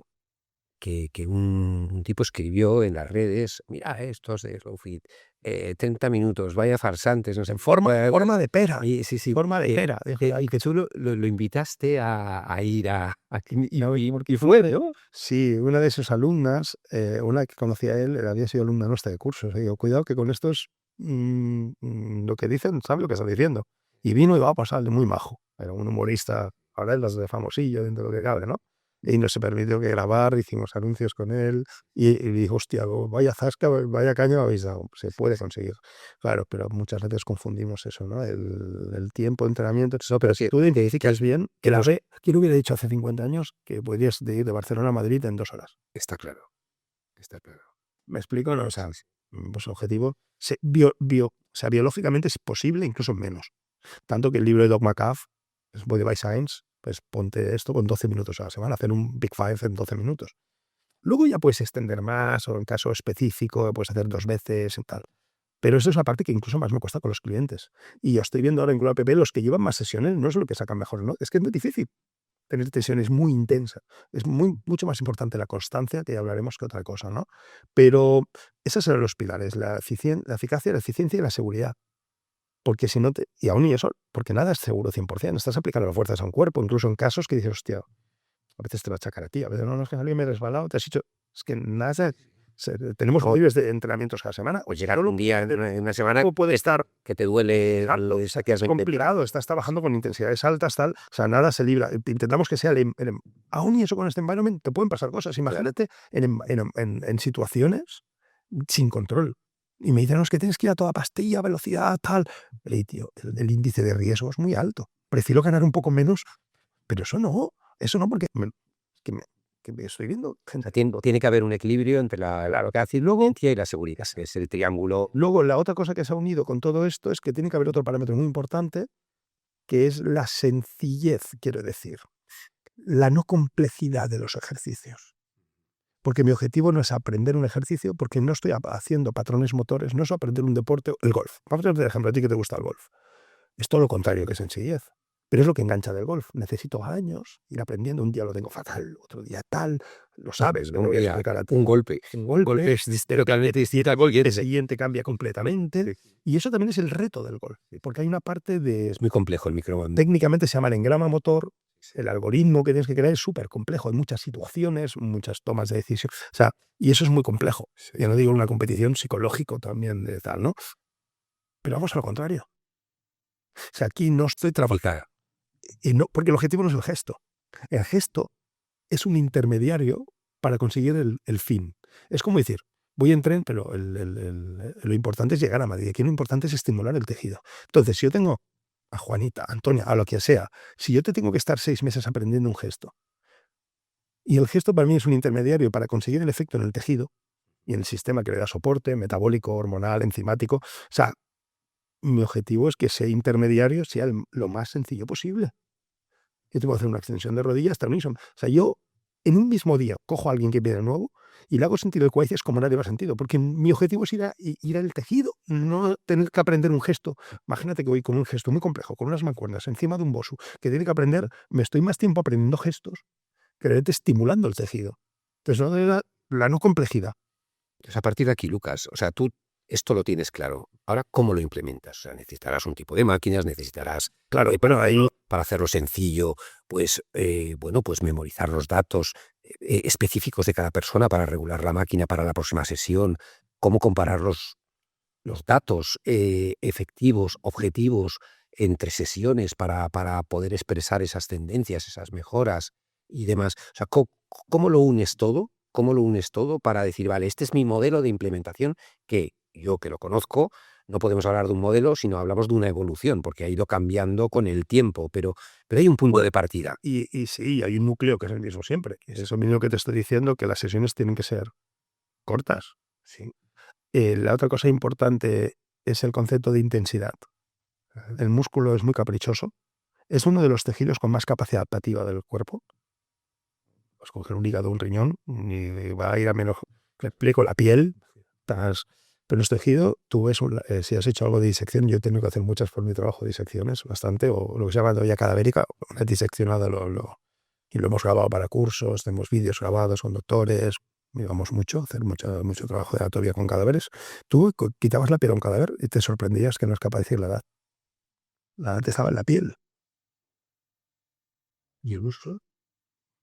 un tipo escribió en las redes, mira estos de Slow Fit, 30 minutos, vaya farsantes, no sé. Forma de pera. Sí, sí. Forma de pera. Y que tú lo invitaste a ir a y fue, ¿no? Sí, una de sus alumnas, una que conocía a él, había sido alumna nuestra de cursos. Digo, cuidado que con estos, lo que dicen, sabe lo que están diciendo. Y vino y va a pasar muy majo. Era un humorista, ahora es de famosillo dentro de lo que cabe, ¿no? Y nos se permitió que grabar, hicimos anuncios con él y dijo, hostia, vaya zasca, vaya caña me habéis dado, se puede conseguir. Claro, pero muchas veces confundimos eso, ¿no? El tiempo de entrenamiento. No, pero si tú identificas bien, ¿quién lo hubiera dicho hace 50 años que podrías ir de Barcelona a Madrid en 2 horas? Está claro, está claro. ¿Me explico? No, o sea, pues el objetivo, biológicamente es posible, incluso menos. Tanto que el libro de Doc McCaff, Body by Science, pues ponte esto con 12 minutos a la semana, hacer un Big Five en 12 minutos. Luego ya puedes extender más, o en caso específico puedes hacer 2 veces y tal. Pero eso es la parte que incluso más me cuesta con los clientes. Y yo estoy viendo ahora en Globo App, los que llevan más sesiones no es lo que sacan mejor, ¿no? Es que es muy difícil tener sesiones muy intensas. Es mucho más importante la constancia, que ya hablaremos, que otra cosa, ¿no? Pero esos son los pilares, la eficacia, la eficiencia y la seguridad. Porque si no y aún y eso, porque nada es seguro 100%. Estás aplicando las fuerzas a un cuerpo, incluso en casos que dices, hostia, a veces te va a achacar a ti, a veces no, es que alguien me he resbalado, te has dicho, es que nada, tenemos miles de entrenamientos cada semana. O llegar un día en una semana puede estar que te duele, es complicado, estás trabajando con intensidades altas, tal, o sea, nada se libra. Intentamos que sea aún y eso con este environment te pueden pasar cosas. Imagínate en situaciones sin control. Y me dicen, no, es que tienes que ir a toda pastilla, velocidad, tal. Y, tío, el índice de riesgo es muy alto. Prefiero ganar un poco menos, pero eso no, porque me estoy viendo gente. Tiene que haber un equilibrio entre la eficacia y luego y la seguridad, que es el triángulo. Luego, la otra cosa que se ha unido con todo esto es que tiene que haber otro parámetro muy importante, que es la sencillez, quiero decir, la no complejidad de los ejercicios. Porque mi objetivo no es aprender un ejercicio, porque no estoy haciendo patrones motores, no es aprender un deporte, el golf. Vamos a ver, por ejemplo, a ti que te gusta el golf. Es todo lo contrario que sencillez. Pero es lo que engancha del golf. Necesito años ir aprendiendo. Un día lo tengo fatal, otro día tal. Lo sabes. Un golpe. Un golpe es distinto que el siguiente cambia completamente. Sí. Y eso también es el reto del golf. Porque hay una parte de... Es muy complejo el micromando. Técnicamente se llama el engrama motor. El algoritmo que tienes que crear es súper complejo. Hay muchas situaciones, muchas tomas de decisión. O sea, y eso es muy complejo. Sí. Ya no digo una competición psicológico también de tal, ¿no? Pero vamos a lo contrario. O sea, aquí no estoy trabajando. Y no, porque el objetivo no es el gesto. El gesto es un intermediario para conseguir el fin. Es como decir, voy en tren, pero lo importante es llegar a Madrid. Aquí lo importante es estimular el tejido. Entonces, si yo tengo a Juanita, a Antonia, a lo que sea, si yo te tengo que estar 6 meses aprendiendo un gesto, Y el gesto para mí es un intermediario para conseguir el efecto en el tejido y en el sistema que le da soporte, metabólico, hormonal, enzimático. O sea, mi objetivo es que ese intermediario sea lo más sencillo posible. Yo te puedo hacer una extensión de rodilla hasta el unísono. O sea, yo en un mismo día cojo a alguien que viene nuevo y le hago sentir el cuádriceps como nadie lo ha sentido, porque mi objetivo es ir al tejido, no tener que aprender un gesto. Imagínate que voy con un gesto muy complejo, con unas mancuernas encima de un bosu, que tiene que aprender, me estoy más tiempo aprendiendo gestos que realmente estimulando el tejido. Entonces, no de la no complejidad. Entonces, a partir de aquí, Lucas, o sea, tú esto lo tienes claro. Ahora, ¿cómo lo implementas? O sea, necesitarás un tipo de máquinas, necesitarás, Claro, bueno, ahí para hacerlo sencillo, pues, bueno, pues memorizar los datos específicos de cada persona para regular la máquina para la próxima sesión, cómo comparar los datos efectivos, objetivos entre sesiones para poder expresar esas tendencias, esas mejoras y demás. O sea, ¿cómo lo unes todo? ¿Cómo lo unes todo para decir, vale, este es mi modelo de implementación que yo que lo conozco, no podemos hablar de un modelo, sino hablamos de una evolución, porque ha ido cambiando con el tiempo, pero hay un punto de partida. y sí, hay un núcleo que es el mismo siempre. Es eso mismo que te estoy diciendo, que las sesiones tienen que ser cortas. Sí. La otra cosa importante es el concepto de intensidad. El músculo es muy caprichoso. Es uno de los tejidos con más capacidad adaptativa del cuerpo. Pues coger un hígado, un riñón, y va a ir a menos. Le explico, la piel. Pero los tejidos, tú ves, si has hecho algo de disección, yo he tenido que hacer muchas por mi trabajo, disecciones, bastante, o lo que se llama todavía cadavérica, una diseccionada, y lo hemos grabado para cursos, tenemos vídeos grabados con doctores, íbamos mucho a hacer mucho trabajo de anatomía con cadáveres. Tú quitabas la piel a un cadáver y te sorprendías que no es capaz de decir la edad. La edad estaba en la piel. Y el músculo,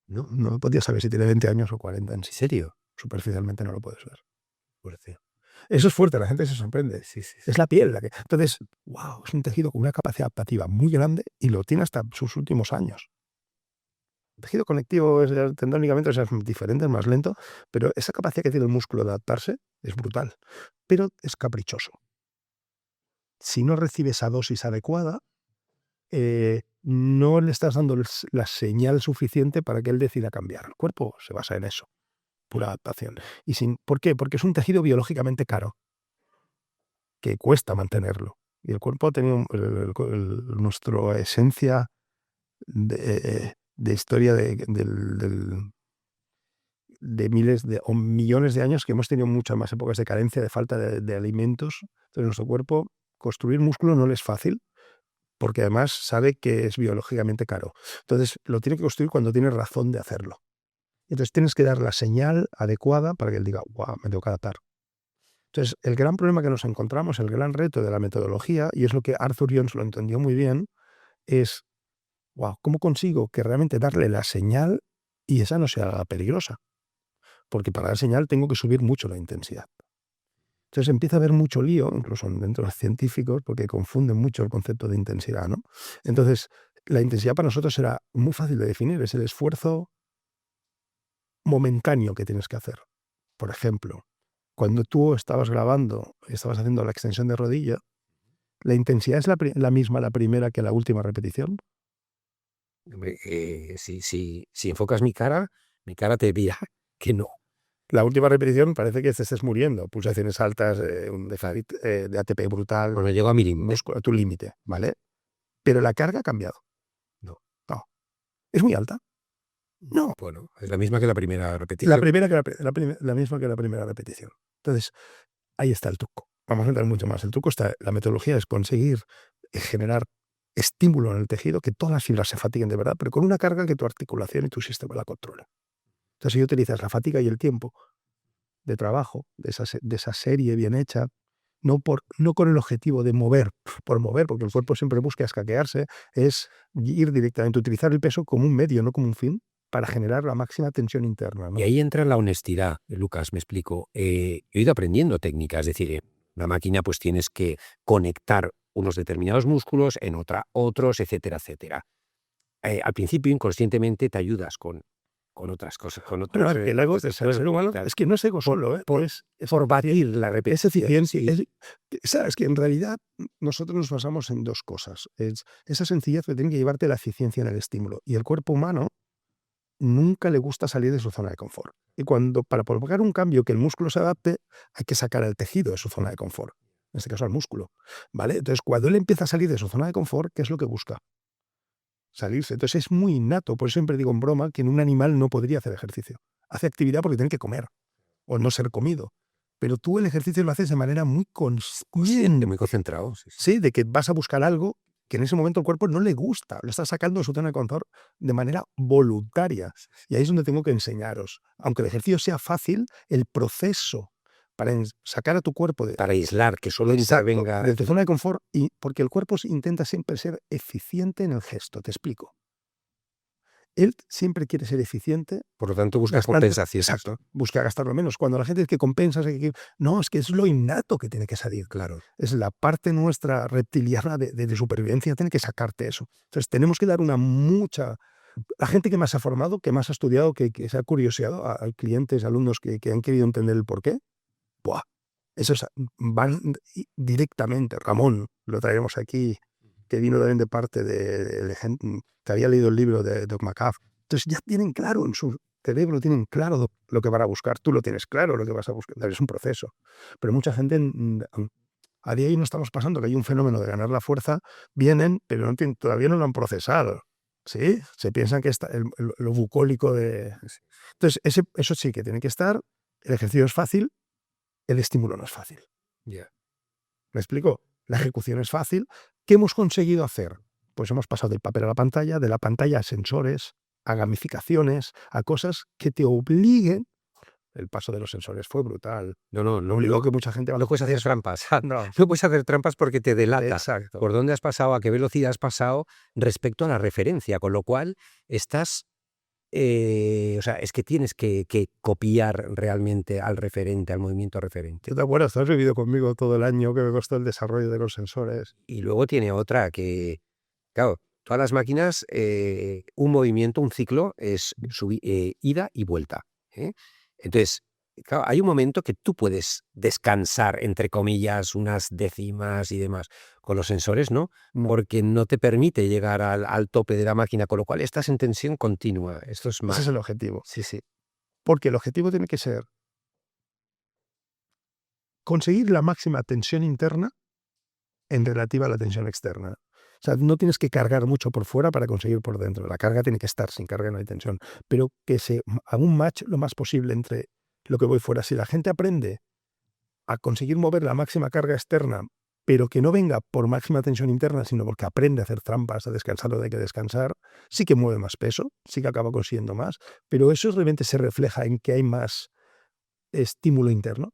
no podías saber si tiene 20 años o 40 en sí. ¿En serio? Superficialmente no lo puedes ver. Fuerte. Eso es fuerte, la gente se sorprende. Sí, sí, sí. Es la piel la que. Entonces, wow, es un tejido con una capacidad adaptativa muy grande y lo tiene hasta sus últimos años. El tejido conectivo tendónicamente es diferente, es más lento, pero esa capacidad que tiene el músculo de adaptarse es brutal, pero es caprichoso. Si no recibe esa dosis adecuada, no le estás dando la señal suficiente para que él decida cambiar. El cuerpo se basa en eso, pura adaptación. ¿Por qué? Porque es un tejido biológicamente caro, que cuesta mantenerlo. Y el cuerpo ha tenido nuestra esencia de historia de miles o millones de años, que hemos tenido muchas más épocas de carencia, de falta de alimentos. Entonces, nuestro cuerpo, construir músculo no le es fácil, porque además sabe que es biológicamente caro. Entonces, lo tiene que construir cuando tiene razón de hacerlo. Entonces, tienes que dar la señal adecuada para que él diga, wow, me tengo que adaptar. Entonces, el gran problema que nos encontramos, el gran reto de la metodología, y es lo que Arthur Jones lo entendió muy bien, es, wow, ¿cómo consigo que realmente darle la señal y esa no sea peligrosa? Porque para dar señal tengo que subir mucho la intensidad. Entonces empieza a haber mucho lío, incluso dentro de los científicos, porque confunden mucho el concepto de intensidad, ¿no? Entonces, la intensidad para nosotros era muy fácil de definir, es el esfuerzo momentáneo que tienes que hacer. Por ejemplo, cuando tú estabas grabando, estabas haciendo la extensión de rodilla, ¿la intensidad es la misma la primera que la última repetición? Si enfocas mi cara te dirá que no. La última repetición parece que te estés muriendo, pulsaciones altas, un déficit de ATP brutal, Bueno, llego a mi límite. a tu límite, ¿vale? Pero la carga ha cambiado. No. ¿Es muy alta? No. Bueno, es la misma que la primera La repetición. primera que la misma que la primera repetición. Entonces, ahí está el truco. Vamos a entrar mucho más. El truco está, la metodología es conseguir generar estímulo en el tejido, que todas las fibras se fatiguen de verdad, pero con una carga que tu articulación y tu sistema la controlen. Entonces, si utilizas la fatiga y el tiempo de trabajo, de esa serie bien hecha, no con el objetivo de mover por mover, porque el cuerpo siempre busca escaquearse, es ir directamente, utilizar el peso como un medio, no como un fin, para generar la máxima tensión interna, ¿no? Y ahí entra la honestidad, Lucas, me explico. He ido aprendiendo técnicas, es decir, en una máquina pues tienes que conectar unos determinados músculos, en otra otros, etcétera, etcétera. Al principio inconscientemente te ayudas con otras cosas, con otros... Bueno, el ego del ser humano es que no es ego solo, por batir la repetición. es eficiencia. Sabes que en realidad nosotros nos basamos en dos cosas. Es esa sencillez que tiene que llevarte la eficiencia en el estímulo. Y el cuerpo humano nunca le gusta salir de su zona de confort. Y para provocar un cambio que el músculo se adapte, hay que sacar al tejido de su zona de confort. En este caso al músculo, ¿vale? Entonces, cuando él empieza a salir de su zona de confort, ¿qué es lo que busca? Salirse. Entonces es muy innato. Por eso siempre digo en broma que en un animal no podría hacer ejercicio. Hace actividad porque tiene que comer o no ser comido. Pero tú el ejercicio lo haces de manera muy consciente. Muy concentrado. Sí. Sí, de que vas a buscar algo que en ese momento al cuerpo no le gusta. Lo estás sacando de su zona de confort de manera voluntaria. Y ahí es donde tengo que enseñaros. Aunque el ejercicio sea fácil, el proceso para sacar a tu cuerpo de, Para aislar, que solo intervenga. de tu zona de confort, y porque el cuerpo intenta siempre ser eficiente en el gesto. Te explico. Él siempre quiere ser eficiente. Por lo tanto, busca compensación. Exacto. Busca gastarlo menos. Cuando la gente dice que compensas, no, es que es lo innato que tiene que salir. Claro. Es la parte nuestra reptiliana de supervivencia, tiene que sacarte eso. Entonces, tenemos que dar la gente que más ha formado, que más ha estudiado, que se ha curioseado, a clientes, alumnos que han querido entender el porqué, ¡buah! Esos van directamente. Ramón, lo traeremos aquí, que vino también de parte de gente que había leído el libro de Doc McCaff. Entonces ya tienen claro en su cerebro, tienen claro lo que van a buscar. Tú lo tienes claro lo que vas a buscar. Es un proceso. Pero mucha gente, a día de hoy no estamos pasando, que hay un fenómeno de ganar la fuerza, vienen, pero todavía no lo han procesado. ¿Sí? Se piensan que está lo bucólico de... Entonces, eso sí que tiene que estar. El ejercicio es fácil, el estímulo no es fácil. Yeah. ¿Me explico? La ejecución es fácil. ¿Qué hemos conseguido hacer? Pues hemos pasado del papel a la pantalla, de la pantalla a sensores, a gamificaciones, a cosas que te obliguen. El paso de los sensores fue brutal. No obligó que mucha gente... No puedes hacer trampas. No. No puedes hacer trampas porque te delata. Exacto. Por dónde has pasado, a qué velocidad has pasado respecto a la referencia, con lo cual estás... o sea, es que tienes que copiar realmente al referente, al movimiento referente. ¿Tú te acuerdas? Tú has vivido conmigo todo el año que me costó el desarrollo de los sensores. Y luego tiene otra que, claro, todas las máquinas, un movimiento, un ciclo es ida y vuelta. Entonces, claro, hay un momento que tú puedes descansar, entre comillas, unas décimas y demás. Con los sensores, ¿no? Porque no te permite llegar al tope de la máquina, con lo cual estás en tensión continua. Esto es más. Ese es el objetivo. Sí, sí. Porque el objetivo tiene que ser conseguir la máxima tensión interna en relativa a la tensión externa. O sea, no tienes que cargar mucho por fuera para conseguir por dentro. La carga tiene que estar, sin carga no hay tensión. Pero que se haga un match lo más posible entre lo que voy fuera. Si la gente aprende a conseguir mover la máxima carga externa, pero que no venga por máxima tensión interna, sino porque aprende a hacer trampas, a descansar donde hay que descansar, sí que mueve más peso, sí que acaba consiguiendo más, pero eso realmente se refleja en que hay más estímulo interno.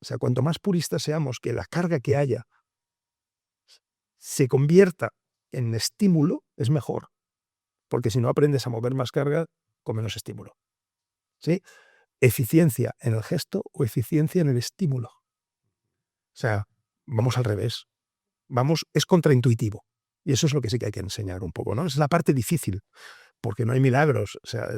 O sea, cuanto más puristas seamos, que la carga que haya se convierta en estímulo, es mejor. Porque si no aprendes a mover más carga con menos estímulo. ¿Sí? Eficiencia en el gesto o eficiencia en el estímulo. O sea, vamos al revés. Es contraintuitivo. Y eso es lo que sí que hay que enseñar un poco, ¿no? Es la parte difícil, porque no hay milagros. O sea,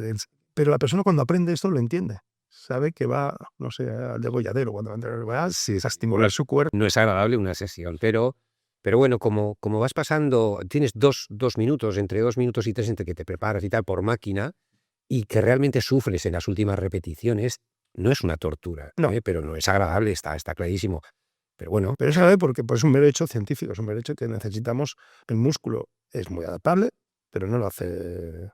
pero la persona cuando aprende esto lo entiende. Sabe que va, no sé, al degolladero, cuando va a estimular su cuerpo. No es agradable una sesión, pero bueno, como vas pasando, tienes dos minutos, entre 2 minutos y 3 entre que te preparas y tal por máquina, y que realmente sufres en las últimas repeticiones, no es una tortura, No. Pero no es agradable, está clarísimo. Pero bueno. Pero es agradable porque pues, es un mero hecho científico, es un mero hecho que necesitamos. El músculo es muy adaptable, pero no lo hace de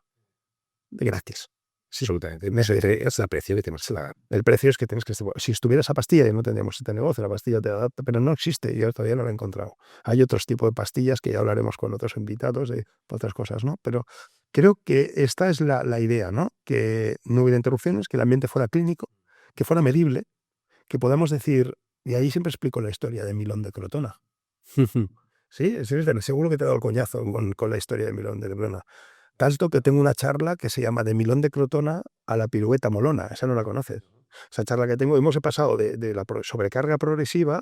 gratis. Sí, absolutamente. Es el precio que tenemos que pagar. El precio es que tienes que... Si estuviera esa pastilla, ya no tendríamos este negocio, la pastilla te adapta, pero no existe, yo todavía no la he encontrado. Hay otros tipos de pastillas que ya hablaremos con otros invitados de otras cosas, ¿no? Pero creo que esta es la idea, ¿no? Que no hubiera interrupciones, que el ambiente fuera clínico, que fuera medible, que podamos decir... Y ahí siempre explico la historia de Milón de Crotona. Sí, seguro que te he dado el coñazo con la historia de Milón de Crotona. Tanto que tengo una charla que se llama De Milón de Crotona a la pirueta molona. Esa no la conoces. Esa charla que tengo, hemos pasado de la sobrecarga progresiva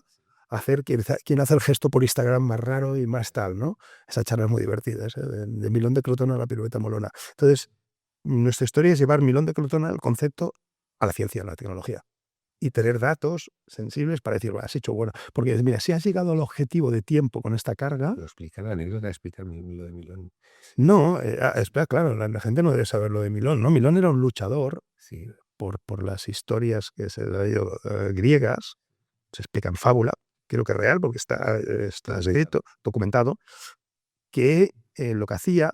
a hacer quien hace el gesto por Instagram más raro y más tal, ¿no? Esa charla es muy divertida, de Milón de Crotona a la pirueta molona. Entonces, nuestra historia es llevar Milón de Crotona, el concepto, a la ciencia, a la tecnología. y tener datos sensibles para decir, has hecho bueno. Porque mira, si has llegado al objetivo de tiempo con esta carga, Lo explica la anécdota, explica lo de Milón. no, espera, claro, la gente no debe saber lo de Milón, ¿no? Milón era un luchador, Sí, por las historias que se le ha ido, griegas, se explica en fábula, creo que es real porque está escrito, documentado, que lo que hacía,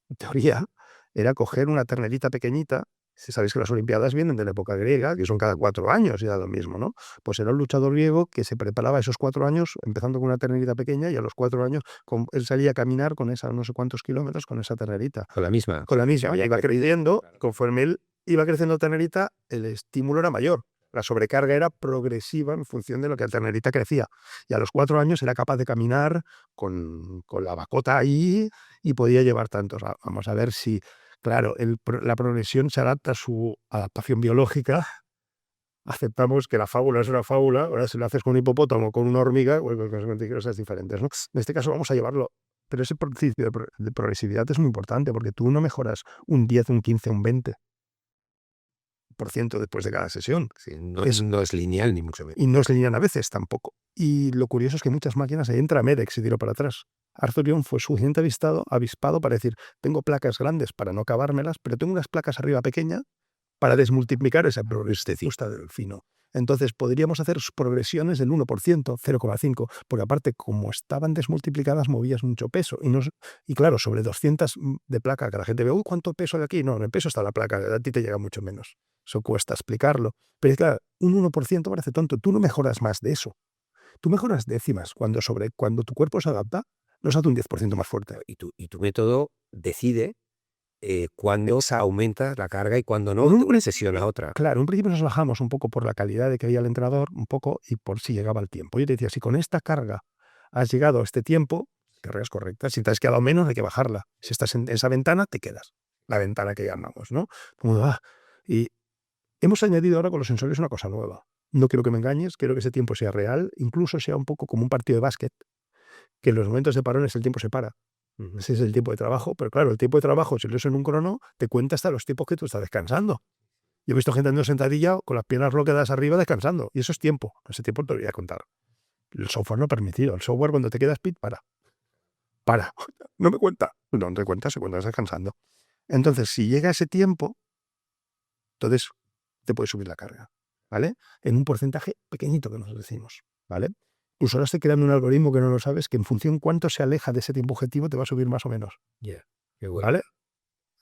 en teoría, era coger una ternerita pequeñita. Si sabéis que las Olimpiadas vienen de la época griega, que son cada 4 años y da lo mismo, ¿no? Pues era un luchador griego que se preparaba esos 4 años, empezando con una ternerita pequeña, y a los 4 años él salía a caminar con esa, no sé cuántos kilómetros, con esa ternerita. con la misma. Con la misma, ya iba creciendo, conforme él iba creciendo ternerita, el estímulo era mayor. La sobrecarga era progresiva en función de lo que la ternerita crecía. Y a los 4 años era capaz de caminar con la bacota ahí y podía llevar tantos. Vamos a ver si, claro, la progresión se adapta a su adaptación biológica. Aceptamos que la fábula es una fábula. Ahora, si lo haces con un hipopótamo o con una hormiga, pues con cosas diferentes, ¿no? En este caso vamos a llevarlo. Pero ese principio de progresividad es muy importante porque tú no mejoras un 10, un 15, un 20% después de cada sesión. Sí, no es lineal ni mucho menos. Y no es lineal a veces tampoco. Y lo curioso es que muchas máquinas, ahí entra Medex y tiro para atrás. Arthur Young fue suficiente avispado para decir, tengo placas grandes para no acabármelas, pero tengo unas placas arriba pequeñas para desmultiplicar esa progresión del fino. Entonces podríamos hacer progresiones del 1%, 0,5%, porque aparte, como estaban desmultiplicadas, movías mucho peso. Y claro, sobre 200 de placa, que la gente ve, uy, ¿cuánto peso de aquí? No, en el peso está la placa, a ti te llega mucho menos. Eso cuesta explicarlo. Pero claro, un 1% parece tonto. Tú no mejoras más de eso. Tú mejoras décimas. Cuando tu cuerpo se adapta, nos hace un 10% más fuerte. Y tu método decide cuándo aumenta la carga y cuándo no, de una sesión a otra. Claro, en un principio nos bajamos un poco por la calidad de que había el entrenador, un poco, y por si llegaba el tiempo. Yo te decía, si con esta carga has llegado a este tiempo, cargas correctas. Si te has quedado menos, hay que bajarla. Si estás en esa ventana, te quedas. La ventana que llamamos, ¿no? Y hemos añadido ahora con los sensores una cosa nueva. No quiero que me engañes, quiero que ese tiempo sea real, incluso sea un poco como un partido de básquet, que en los momentos de parones el tiempo se para. Ese es el tiempo de trabajo, pero claro, el tiempo de trabajo, si lo es en un crono, te cuenta hasta los tiempos que tú estás descansando. Yo he visto gente andando sentadilla con las piernas bloqueadas arriba descansando, y eso es tiempo. Ese tiempo te lo voy a contar. El software no ha permitido. El software, cuando te quedas pit, para. No me cuenta. No te cuenta, se cuenta descansando. Entonces, si llega ese tiempo, entonces te puedes subir la carga, ¿vale? En un porcentaje pequeñito que nos decimos, ¿vale? Incluso ahora estoy creando un algoritmo que no lo sabes, que en función cuánto se aleja de ese tiempo objetivo te va a subir más o menos. Qué bueno. ¿Vale?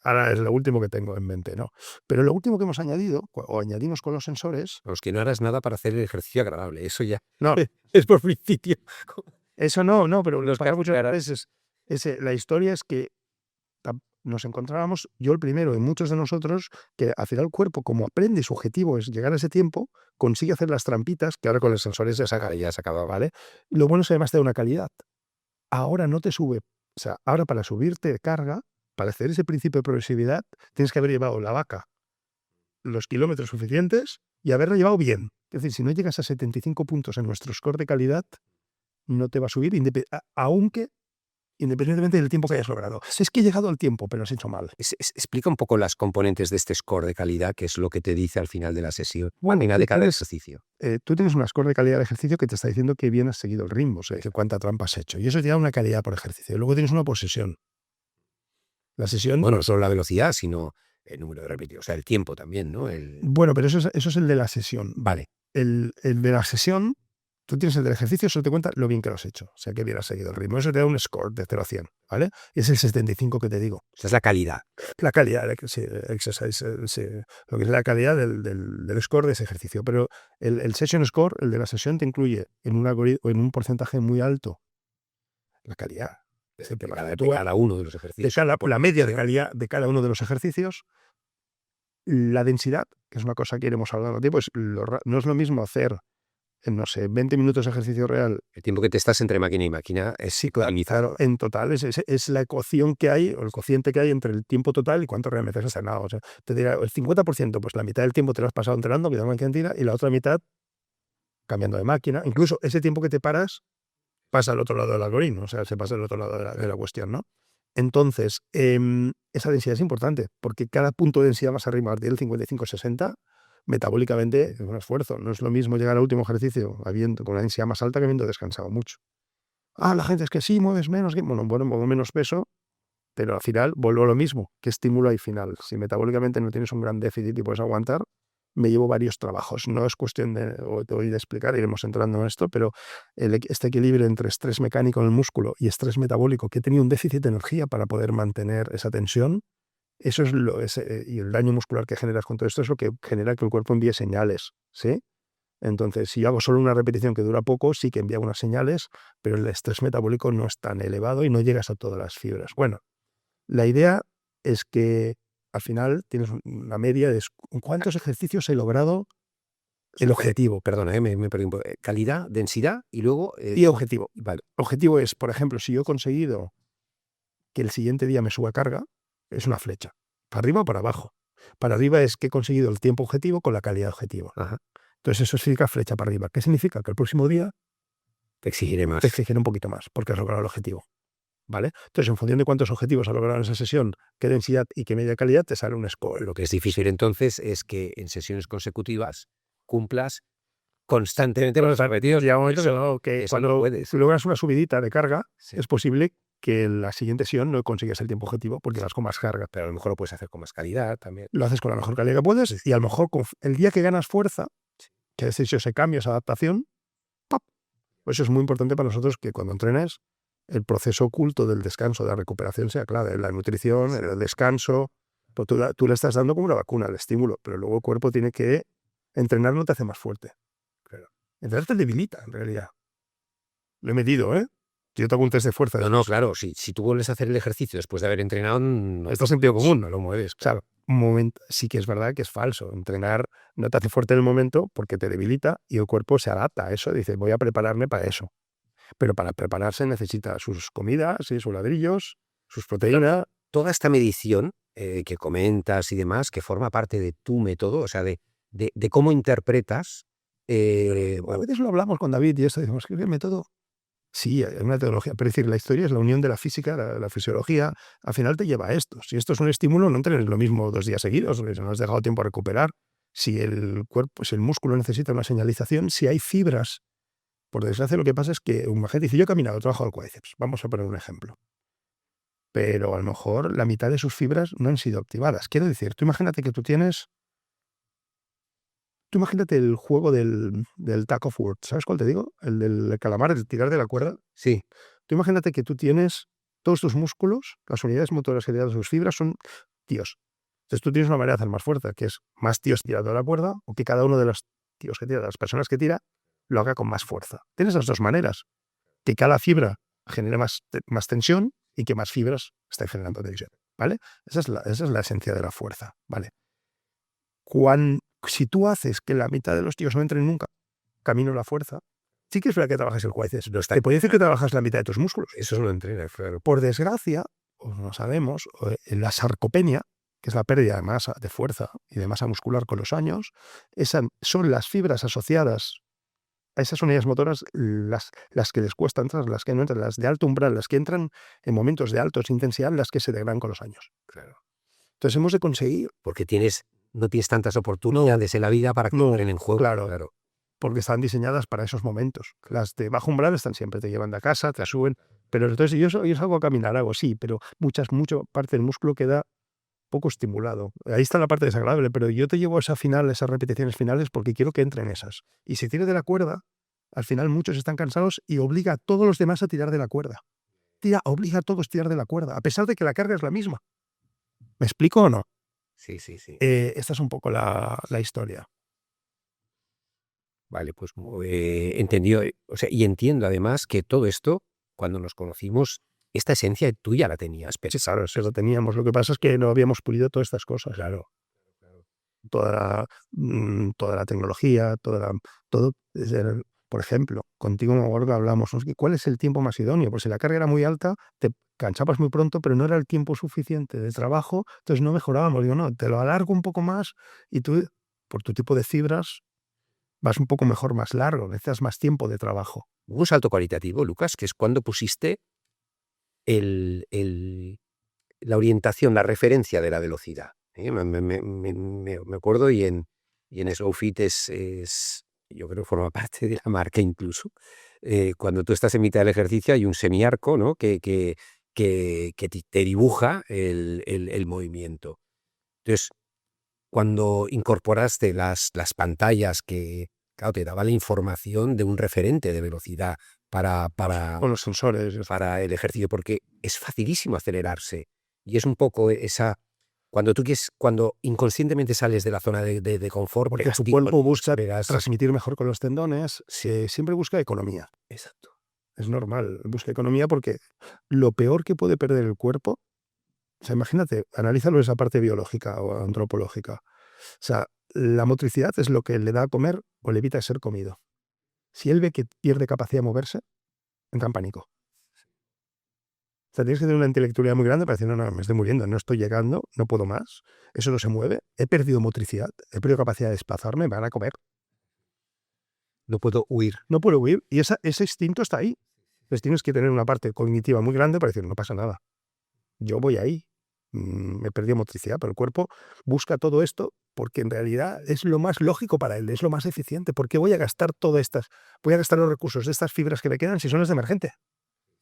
Ahora es lo último que tengo en mente, ¿no? Pero lo último que hemos añadido, o añadimos con los sensores... Los que no harás nada para hacer el ejercicio agradable, eso ya No, es por principio. eso no, pero Los para que muchas harás. veces la historia es que nos encontrábamos, yo el primero y muchos de nosotros, que al final el cuerpo, como aprende, su objetivo es llegar a ese tiempo, consigue hacer las trampitas, que ahora con los sensores ya se acaba, ¿vale? Y lo bueno es que además te da una calidad. Ahora no te sube, o sea, ahora para subirte de carga, para hacer ese principio de progresividad, tienes que haber llevado la vaca los kilómetros suficientes y haberla llevado bien. Es decir, si no llegas a 75 puntos en nuestro score de calidad, no te va a subir, aunque independientemente del tiempo que hayas logrado. Es que he llegado al tiempo, pero has hecho mal. Explica un poco las componentes de este score de calidad, que es lo que te dice al final de la sesión, Bueno, al final de cada ejercicio. Tú tienes un score de calidad del ejercicio que te está diciendo que bien has seguido el ritmo, o sea, que cuánta trampa has hecho. Y eso te da una calidad por ejercicio. Luego tienes una posesión. La sesión... Bueno, no solo la velocidad, sino el número de repeticiones, o sea, el tiempo también, ¿no? Bueno, pero eso es el de la sesión. Vale. El de la sesión, tú tienes el del ejercicio, eso te cuenta lo bien que lo has hecho, o sea, que bien has seguido el ritmo. Eso te da un score de 0 a 100, ¿vale? Y es el 75 que te digo. Esa es la calidad. La calidad, sí, lo que es la calidad del score de ese ejercicio. Pero el session score, el de la sesión, te incluye en un porcentaje muy alto la calidad. De cada uno de los ejercicios. La media de calidad de cada uno de los ejercicios. La densidad, que es una cosa que iremos hablando tiempo, no es lo mismo hacer, no sé, 20 minutos de ejercicio real. El tiempo que te estás entre máquina y máquina es claro, en total es la ecuación que hay, o el cociente que hay entre el tiempo total y cuánto realmente has entrenado. O sea, te dirá el 50%, pues la mitad del tiempo te lo has pasado entrenando, cuidando la máquina, y la otra mitad cambiando de máquina. Incluso ese tiempo que te paras pasa al otro lado del algoritmo, o sea, se pasa al otro lado de la cuestión, ¿no? Entonces, esa densidad es importante, porque cada punto de densidad más arriba del 55-60 metabólicamente es un esfuerzo. No es lo mismo llegar al último ejercicio con una densidad más alta que habiendo descansado mucho. La gente es que sí, mueves menos, bueno, muevo menos peso, pero al final vuelvo a lo mismo. ¿Qué estímulo hay final? Si metabólicamente no tienes un gran déficit y puedes aguantar, me llevo varios trabajos. No es cuestión te voy a explicar, iremos entrando en esto, pero este equilibrio entre estrés mecánico en el músculo y estrés metabólico, que he tenido un déficit de energía para poder mantener esa tensión, eso y el daño muscular que generas con todo esto es lo que genera que el cuerpo envíe señales, ¿sí? Entonces, si yo hago solo una repetición que dura poco, sí que envía unas señales, pero el estrés metabólico no es tan elevado y no llegas a todas las fibras. Bueno, la idea es que al final tienes una media de cuántos ejercicios he logrado el objetivo. Perdona, me perdí un poco. Calidad, densidad y luego... Y objetivo. Vale. Objetivo es, por ejemplo, si yo he conseguido que el siguiente día me suba carga, es una flecha. ¿Para arriba o para abajo? Para arriba es que he conseguido el tiempo objetivo con la calidad objetivo. Ajá. Entonces eso significa flecha para arriba. ¿Qué significa? Que el próximo día Te exigiré más. te exigiré un poquito más porque has logrado el objetivo. ¿Vale? Entonces, en función de cuántos objetivos has logrado en esa sesión, qué densidad y qué media calidad, te sale un score. Lo que es difícil entonces es que en sesiones consecutivas cumplas constantemente los repetidos. Llega un momento que eso cuando no puedes. logras una subidita de carga, Sí. es posible que en la siguiente sesión no consigues el tiempo objetivo porque vas con más carga. Pero a lo mejor lo puedes hacer con más calidad también. Lo haces con la mejor calidad que puedes y a lo mejor el día que ganas fuerza, que has hecho ese cambio, esa adaptación, ¡pap! Pues eso es muy importante para nosotros, que cuando entrenes el proceso oculto del descanso, de la recuperación sea clave. La nutrición, el descanso, pues tú le estás dando como una vacuna el estímulo, pero luego el cuerpo tiene que entrenar, no te hace más fuerte. Claro. Entrenar te debilita, en realidad. Lo he medido, ¿eh? Yo te hago un test de fuerza. No, claro, si tú vuelves a hacer el ejercicio después de haber entrenado... No, esto es sentido común, no lo mueves. O sea, sí que es verdad que es falso. Entrenar no te hace fuerte en el momento porque te debilita y el cuerpo se adapta a eso. Dice, voy a prepararme para eso. Pero para prepararse necesita sus comidas, sus ladrillos, sus proteínas. Toda esta medición que comentas y demás, que forma parte de tu método, o sea, de cómo interpretas... A veces lo hablamos con David y esto, decimos que el método... Sí, hay una metodología, pero es decir, la historia es la unión de la física, la fisiología, al final te lleva a esto. Si esto es un estímulo, no entrenes lo mismo 2 días seguidos, porque no has dejado tiempo a recuperar. Si el cuerpo, si el músculo necesita una señalización, si hay fibras, por desgracia lo que pasa es que una gente dice, yo he caminado, trabajo el cuádriceps, vamos a poner un ejemplo. Pero a lo mejor la mitad de sus fibras no han sido activadas. Quiero decir, tú imagínate el juego del tug of war, ¿sabes cuál te digo? El del calamar, el tirar de la cuerda. Sí. Tú imagínate que tú tienes todos tus músculos, las unidades motoras que te dan sus fibras son tíos. Entonces tú tienes una manera de hacer más fuerza, que es más tíos tirando la cuerda, o que cada uno de los tíos que tira, de las personas que tira, lo haga con más fuerza. Tienes las dos maneras. Que cada fibra genere más tensión y que más fibras estén generando tensión. ¿Vale? Esa es la esencia de la fuerza. ¿Vale? Si tú haces que la mitad de los tíos no entren nunca, camino a la fuerza, sí que es verdad que trabajas el cuádriceps. Te puede decir que trabajas la mitad de tus músculos. Eso no entrena, claro. Por desgracia, o no sabemos, la sarcopenia, que es la pérdida de masa, de fuerza y de masa muscular con los años, son las fibras asociadas a esas unidades motoras las que les cuesta entrar, las que no entran, las de alto umbral, las que entran en momentos de alta intensidad, las que se degradan con los años. Claro. Entonces hemos de conseguir... Porque no tienes tantas oportunidades en la vida para que entren en juego. Claro. Porque están diseñadas para esos momentos. Las de bajo umbral están siempre, te llevan de casa, te suben. Pero entonces yo salgo a caminar, hago sí, pero mucha parte del músculo queda poco estimulado. Ahí está la parte desagradable, pero yo te llevo a esas repeticiones finales porque quiero que entren esas. Y si tiro de la cuerda, al final muchos están cansados y obliga a todos los demás a tirar de la cuerda. Obliga a todos a tirar de la cuerda, a pesar de que la carga es la misma. ¿Me explico o no? Sí. Esta es un poco la historia. Vale, pues entendido. O sea, y entiendo además que todo esto, cuando nos conocimos, esta esencia tú ya la tenías. Sí, claro, eso lo teníamos. Lo que pasa es que no habíamos pulido todas estas cosas. Claro. Toda la tecnología, todo. Por ejemplo, contigo me acuerdo que hablamos, ¿cuál es el tiempo más idóneo? Pues si la carga era muy alta, te cansabas muy pronto, pero no era el tiempo suficiente de trabajo, entonces no mejorábamos. Digo, no, te lo alargo un poco más y tú, por tu tipo de fibras, vas un poco mejor, más largo, necesitas más tiempo de trabajo. Un salto cualitativo, Lucas, que es cuando pusiste la orientación, la referencia de la velocidad. Me acuerdo y en y en Slow Fit yo creo que forma parte de la marca incluso. Cuando tú estás en mitad del ejercicio hay un semiarco, ¿no? que te dibuja el movimiento. Entonces, cuando incorporaste las pantallas que, claro, te daba la información de un referente de velocidad para Con los sensores. el ejercicio, porque es facilísimo acelerarse. Y es un poco cuando inconscientemente sales de la zona de confort, Porque pegas tu picos, cuerpo busca pegas- transmitir mejor con los tendones, siempre busca economía. Exacto. Es normal, busca economía porque lo peor que puede perder el cuerpo, o sea, imagínate, analízalo esa parte biológica o antropológica. O sea, la motricidad es lo que le da a comer o le evita ser comido. Si él ve que pierde capacidad de moverse, entra en pánico. O sea, tienes que tener una intelectualidad muy grande para decir, no, no, me estoy muriendo, no estoy llegando, no puedo más, eso no se mueve, he perdido motricidad, he perdido capacidad de desplazarme, me van a comer. No puedo huir. No puedo huir y ese instinto está ahí. Entonces tienes que tener una parte cognitiva muy grande para decir, no pasa nada, yo voy ahí, he perdido motricidad, pero el cuerpo busca todo esto porque en realidad es lo más lógico para él, es lo más eficiente. ¿Por qué voy a gastar voy a gastar los recursos de estas fibras que me quedan si son las de emergente?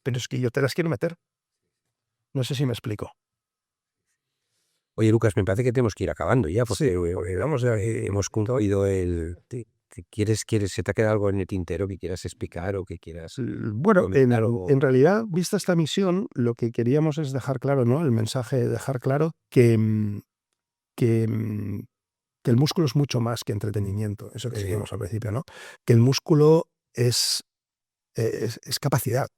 Pero es que yo te las quiero meter. No sé si me explico. Oye, Lucas, me parece que tenemos que ir acabando ya, porque Vamos hemos concluido ¿Quieres, se te ha quedado algo en el tintero que quieras explicar o que quieras Bueno, comentar? en realidad, vista esta misión, lo que queríamos es dejar claro, ¿no? El mensaje de dejar claro que el músculo es mucho más que entretenimiento, eso que Sí. decíamos al principio, ¿no? Que el músculo es capacidad,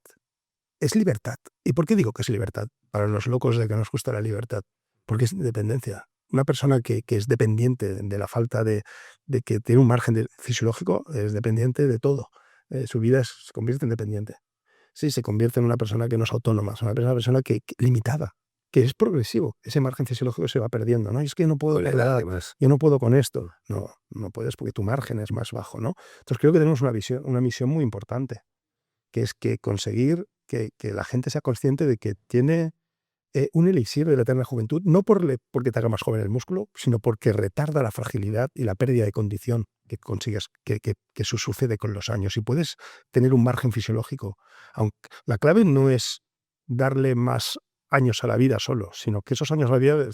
es libertad. ¿Y por qué digo que es libertad? Para los locos de que nos gusta la libertad, porque es dependencia. Una persona que es dependiente de la falta de que tiene un margen fisiológico, es dependiente de todo. Su vida se convierte en dependiente. Sí, se convierte en una persona que no es autónoma, es una persona limitada, que es progresivo. Ese margen fisiológico se va perdiendo, ¿no? Y es que no puedo Con la con la edad, edad, además. yo no puedo con esto. No, no puedes porque tu margen es más bajo, ¿no? Entonces creo que tenemos una misión muy importante, que es que conseguir que la gente sea consciente de que tiene un elixir de la eterna juventud, no porque te haga más joven el músculo, sino porque retarda la fragilidad y la pérdida de condición que consigues, que eso sucede con los años. Y puedes tener un margen fisiológico. Aunque la clave no es darle más años a la vida solo, sino que esos años a la vida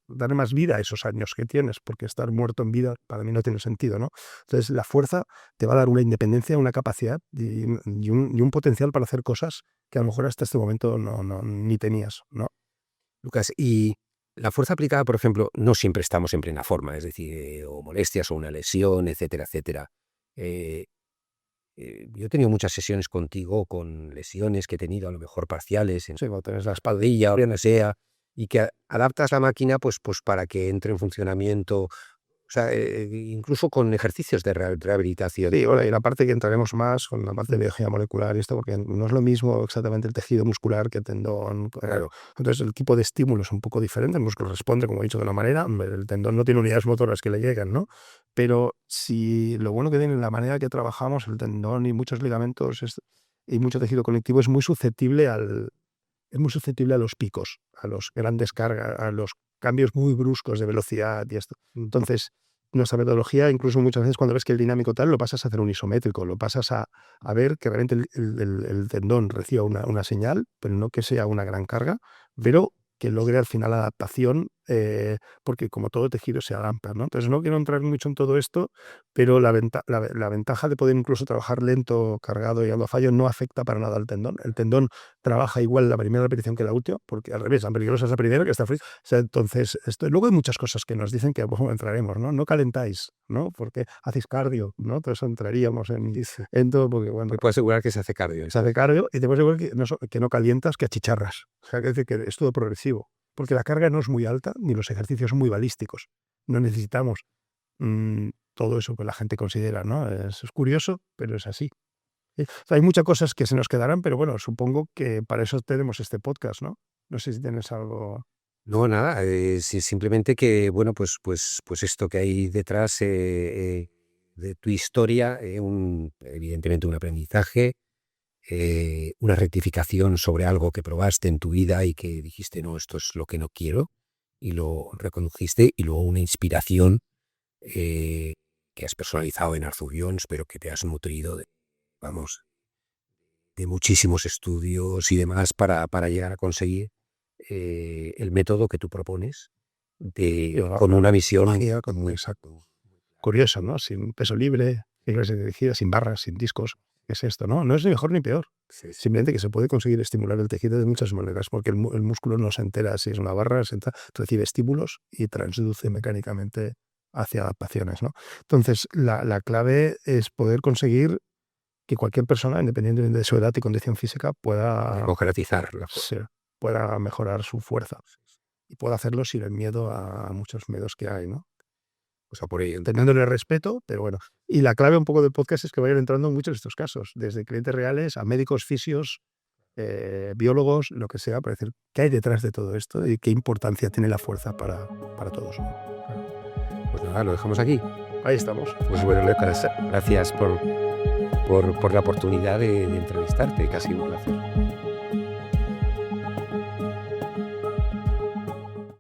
darle más vida a esos años que tienes, porque estar muerto en vida para mí no tiene sentido, ¿no? Entonces la fuerza te va a dar una independencia, una capacidad y un potencial para hacer cosas que a lo mejor hasta este momento ni tenías, ¿no? Lucas, y la fuerza aplicada, por ejemplo, no siempre estamos en plena forma, es decir, o molestias o una lesión, etcétera, etcétera. Yo he tenido muchas sesiones contigo con lesiones que he tenido, a lo mejor parciales, Sí, cuando tienes la espaldilla o lo que sea, y que adaptas la máquina pues para que entre en funcionamiento, o sea, incluso con ejercicios de rehabilitación. Sí, bueno, y la parte que entraremos más con la parte de biología molecular y esto, porque no es lo mismo exactamente el tejido muscular que el tendón. Claro. Entonces el tipo de estímulo es un poco diferente. El músculo responde, como he dicho, de una manera. El tendón no tiene unidades motoras que le llegan, ¿no? Pero si lo bueno que tiene la manera que trabajamos, el tendón y muchos ligamentos y mucho tejido conectivo es muy susceptible a los picos, a los grandes cargas, a los cambios muy bruscos de velocidad y esto. Entonces, nuestra metodología, incluso muchas veces cuando ves que el dinámico tal, lo pasas a hacer un isométrico, lo pasas a ver que realmente el tendón reciba una señal, pero no que sea una gran carga, pero que logre al final adaptación, porque como todo tejido se adapta, ¿no? Entonces no quiero entrar mucho en todo esto, pero la ventaja de poder incluso trabajar lento, cargado y a fallo no afecta para nada al tendón. El tendón trabaja igual la primera repetición que la última, porque al revés, tan peligrosa es la primera que está fría. O sea, entonces, luego hay muchas cosas que nos dicen que entraremos, ¿no? No calentáis, ¿no? Porque hacéis cardio, ¿no? Entonces entraríamos en todo, porque bueno. Me puedo asegurar que se hace cardio. Se hace cardio y te puedo asegurar que no calientas, que achicharras. O sea, que es decir, que es todo progresivo. Porque la carga no es muy alta, ni los ejercicios son muy balísticos. No necesitamos todo eso que la gente considera, ¿no? Es curioso, pero es así. O sea, hay muchas cosas que se nos quedarán, pero bueno, supongo que para eso tenemos este podcast, ¿no? No sé si tienes algo. No, nada, simplemente que, bueno, pues esto que hay detrás de tu historia, evidentemente un aprendizaje, una rectificación sobre algo que probaste en tu vida y que dijiste, no, esto es lo que no quiero, y lo recondujiste, y luego una inspiración que has personalizado en Arthur Jones, pero que te has nutrido vamos, de muchísimos estudios y demás para llegar a conseguir el método que tú propones con una visión. Exacto. Curioso, ¿no? Sin peso libre, clase dirigida, sin barras, sin discos. ¿Qué es esto? No es ni mejor ni peor. Sí. Simplemente que se puede conseguir estimular el tejido de muchas maneras, porque el músculo no se entera si es una barra, recibe estímulos y transduce mecánicamente hacia adaptaciones, ¿no? Entonces, la clave es poder conseguir que cualquier persona, independientemente de su edad y condición física, pueda Democratizarla. pueda mejorar su fuerza y pueda hacerlo sin el miedo a muchos miedos que hay, ¿no? O sea, por ello. Teniéndole respeto, pero bueno. Y la clave un poco del podcast es que vayan entrando en muchos de estos casos, desde clientes reales a médicos, fisios, biólogos, lo que sea, para decir qué hay detrás de todo esto y qué importancia tiene la fuerza para todos, ¿no? Pues nada, lo dejamos aquí. Ahí estamos. Pues bueno, Lucas, gracias por la oportunidad de entrevistarte, casi un placer.